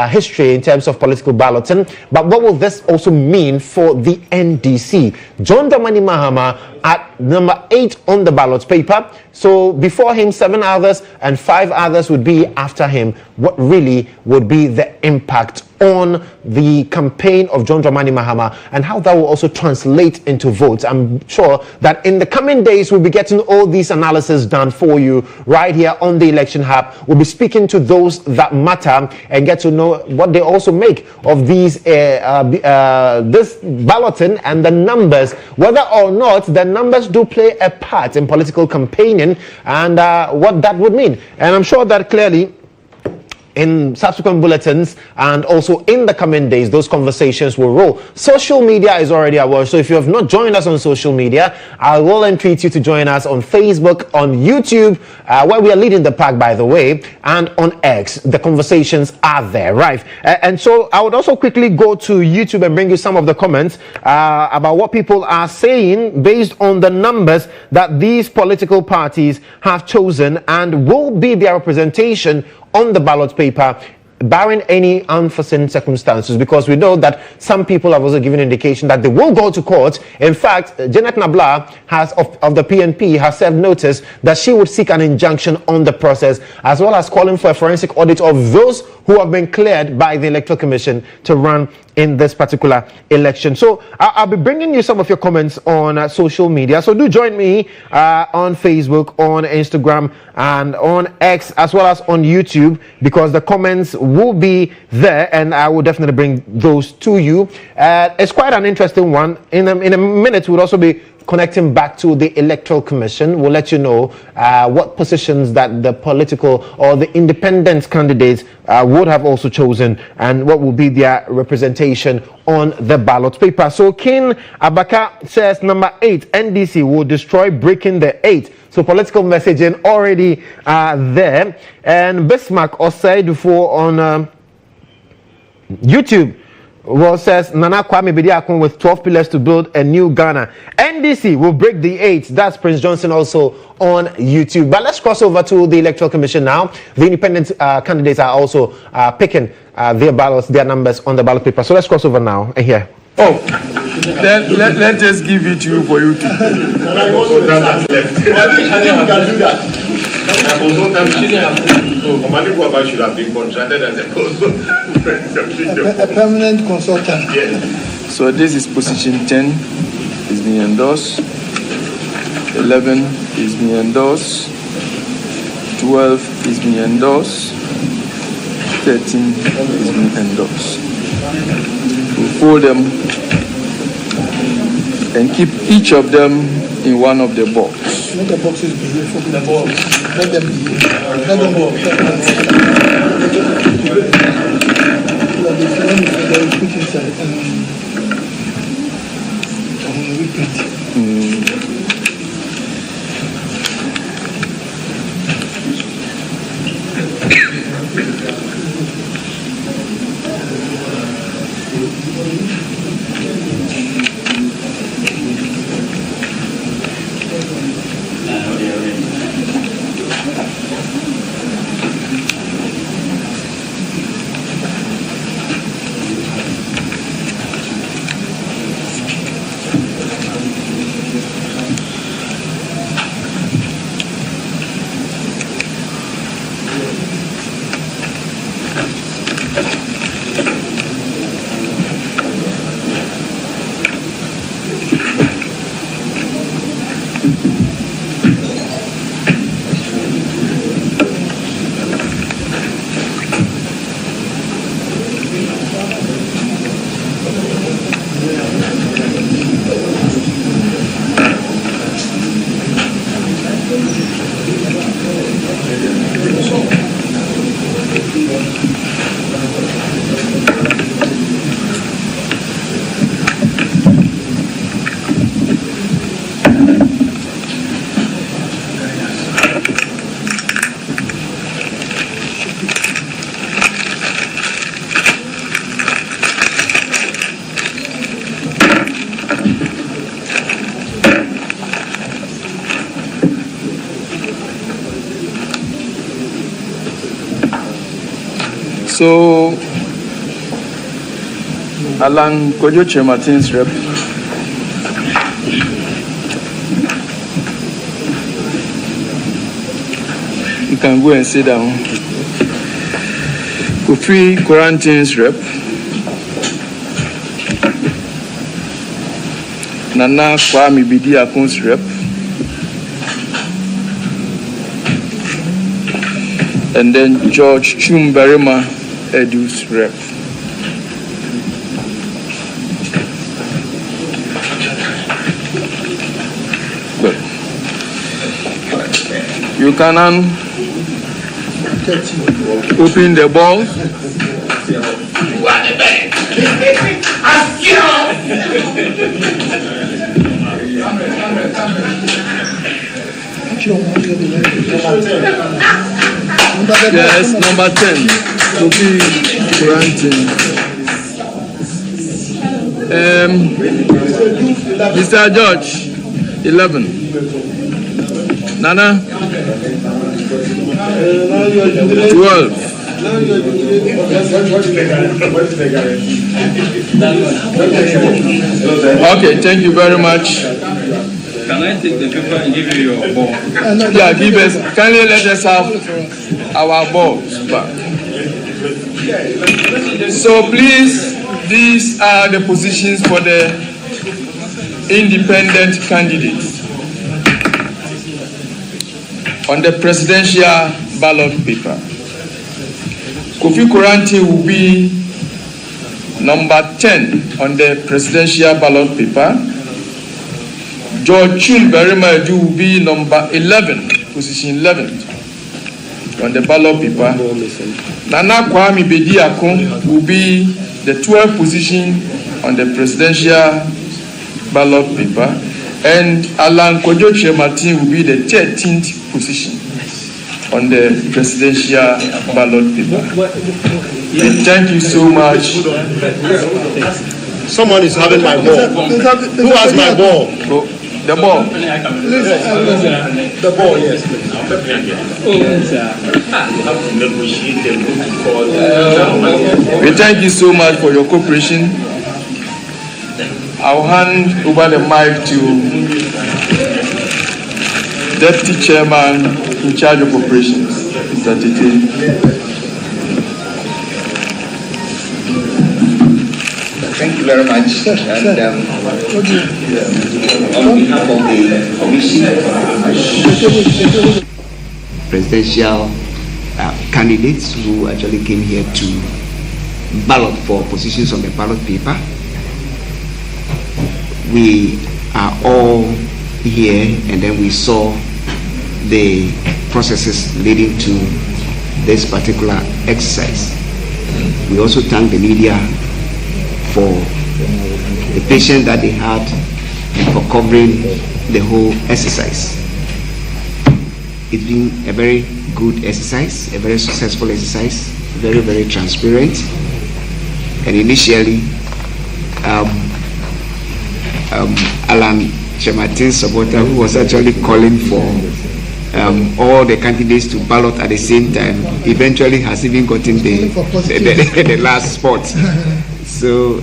history in terms of political balloting. But what will this also mean for the NDC? GHOne Dramani Mahama at number 8 on the ballot paper. So before him, 7 others and 5 others would be after him. What really would be the impact on the campaign of GHOne Dramani Mahama and how that will also translate into votes? I'm sure that in the coming days we'll be getting all these analysis done for you right here on the Election Hub. We'll be speaking to those that matter and get to know what they also make of these this balloting and the numbers, whether or not the numbers do play a part in political campaigning and what that would mean. And I'm sure that clearly in subsequent bulletins and also in the coming days, those conversations will roll. Social media is already at work. So if you have not joined us on social media, I will entreat you to join us on Facebook, on YouTube, where we are leading the pack, by the way, and on X. The conversations are there, right? And so I would also quickly go to YouTube and bring you some of the comments about what people are saying based on the numbers that these political parties have chosen and will be their representation on the ballot paper, barring any unforeseen circumstances, because we know that some people have also given indication that they will go to court. In fact, Janet Nabla has of the PNP has served notice that she would seek an injunction on the process, as well as calling for a forensic audit of those who have been cleared by the Electoral Commission to run in this particular election. So I'll be bringing you some of your comments on social media. So do join me on Facebook, on Instagram, and on X, as well as on YouTube, because the comments will be there and I will definitely bring those to you. It's quite an interesting one. In a minute, we'll also be connecting back to the Electoral Commission. We'll let you know what positions that the political or the independent candidates would have also chosen and what will be their representation on the ballot paper. So King Abaka says number 8, NDC will destroy breaking the 8. So political messaging already there. And Bismarck Osei on YouTube says Nana Kwame Bediakon with 12 pillars to build a new Ghana. NDC will break the 8. That's Prince Johnson also on YouTube. But let's cross over to the Electoral Commission now. The independent candidates are also picking their ballots, their numbers on the ballot paper. So let's cross over now and here. Oh, let's just give it to you for you to. Should have been contracted as a permanent consultant. Yes. So this is position 10 is being endorsed. 11 is being endorsed. 12 is being endorsed. 13 is being endorsed. We'll fold them and keep each of them in one of the boxes. Let the boxes be for the ball. Let them be. Let them go. Let me put inside. So, Alan Kojo Martin's rep. You can go and sit down. Kofi Quarantine's rep. Nana Kwame Bidi Akun's rep. And then George Chumbarima Edu's rep. Good. You can open the ball. Yes, number 10. Kofi Quarantine. Mr. George, 11. Nana, 12. Okay, thank you very much. Can I take the paper and give you your ball? Yeah, give us. Kindly let us have our balls back. So please, these are the positions for the independent candidates on the presidential ballot paper. Kofi Quarantine will be number 10 on the presidential ballot paper. George Chumbarima Edu will be number 11, position 11 on the ballot paper. Nana Kwame Bedi Akun will be the 12th position on the presidential ballot paper. And Alan Kojo Martin will be the 13th position on the presidential ballot paper. Thank you so much. Someone is having my ball. Who has my ball? Oh, the ball. The ball, yes, please. We thank you so much for your cooperation. I'll hand over the mic to Deputy Chairman in charge of operations, Mr. Tete. Thank you very much. And on behalf of the commission, presidential candidates who actually came here to ballot for positions on the ballot paper, we are all here, and then we saw the processes leading to this particular exercise. We also thank the media for the patience that they had and for covering the whole exercise. It's been a very good exercise, a very successful exercise, very, very transparent. And initially, Alan Chematin's supporter, who was actually calling for all the candidates to ballot at the same time, eventually has even gotten the last spot. So,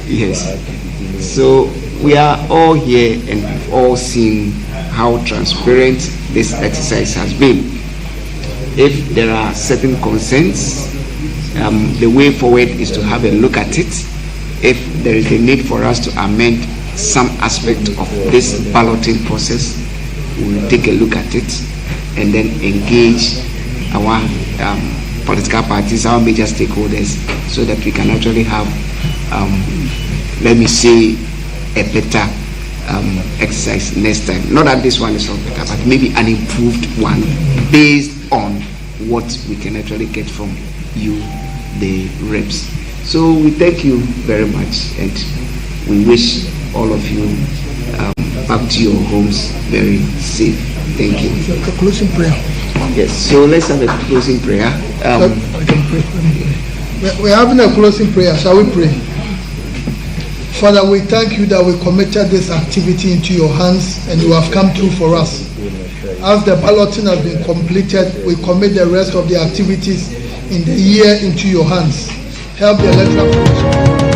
yes. So we are all here and we've all seen how transparent this exercise has been. If there are certain concerns, the way forward is to have a look at it. If there is a need for us to amend some aspect of this balloting process. We'll take a look at it and then engage our political parties, our major stakeholders, so that we can actually have, let me say, a better exercise next time. Not that this one is not better, but maybe an improved one based on what we can actually get from you, the reps. So we thank you very much, and we wish all of you back to your homes very safe. Thank you. A closing prayer. Yes, so let's have a closing prayer. We're having a closing prayer. Shall we pray? Father, we thank you that we committed this activity into your hands and you have come through for us. As the balloting has been completed, we commit the rest of the activities in the year into your hands. Help the Electoral Commission.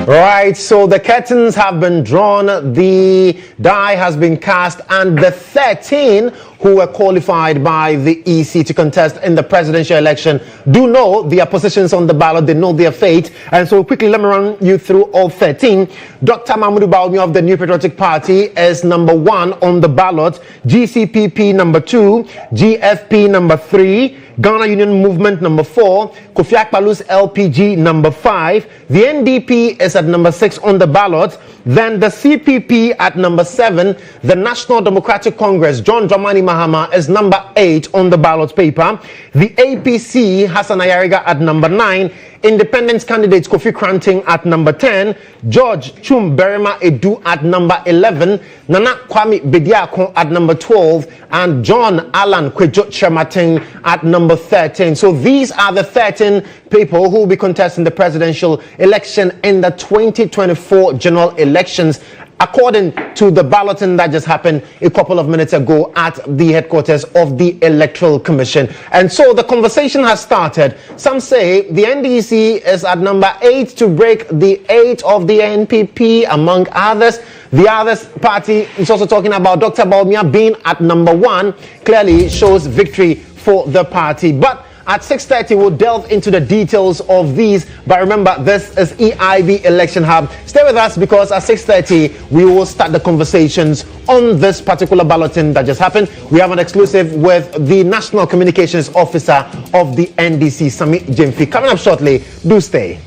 Right, so the curtains have been drawn, the die has been cast, and the 13 who were qualified by the EC to contest in the presidential election do know their positions on the ballot, they know their fate. And so quickly, let me run you through all 13. Dr. Mahmoud Bawumia of the New Patriotic Party is number 1 on the ballot, GCPP number 2, GFP number 3, Ghana Union Movement number 4, Kofi Akpalu's LPG number 5, the NDP is at number 6 on the ballot, then the CPP at number 7, the National Democratic Congress, John Dramani Mahama, is number 8 on the ballot paper, the APC, Hassan Ayariga at number 9, Independent candidates Kofi Kranting at number 10, George Chum Berima Edu at number 11, Nana Kwame Bediako at number 12, and John Alan Kwejo Chemating at number 13. So these are the 13 people who will be contesting the presidential election in the 2024 general elections, according to the balloting that just happened a couple of minutes ago at the headquarters of the Electoral Commission. And so the conversation has started. Some say the NDC is at number 8 to break the 8 of the NPP, among others. The other party is also talking about Dr. Bawumia being at number 1, clearly shows victory for the party. But at 6:30, we'll delve into the details of these. But remember, this is EIB Election Hub. Stay with us, because at 6:30, we will start the conversations on this particular balloting that just happened. We have an exclusive with the National Communications Officer of the NDC, Sami Jemfi. Coming up shortly. Do stay.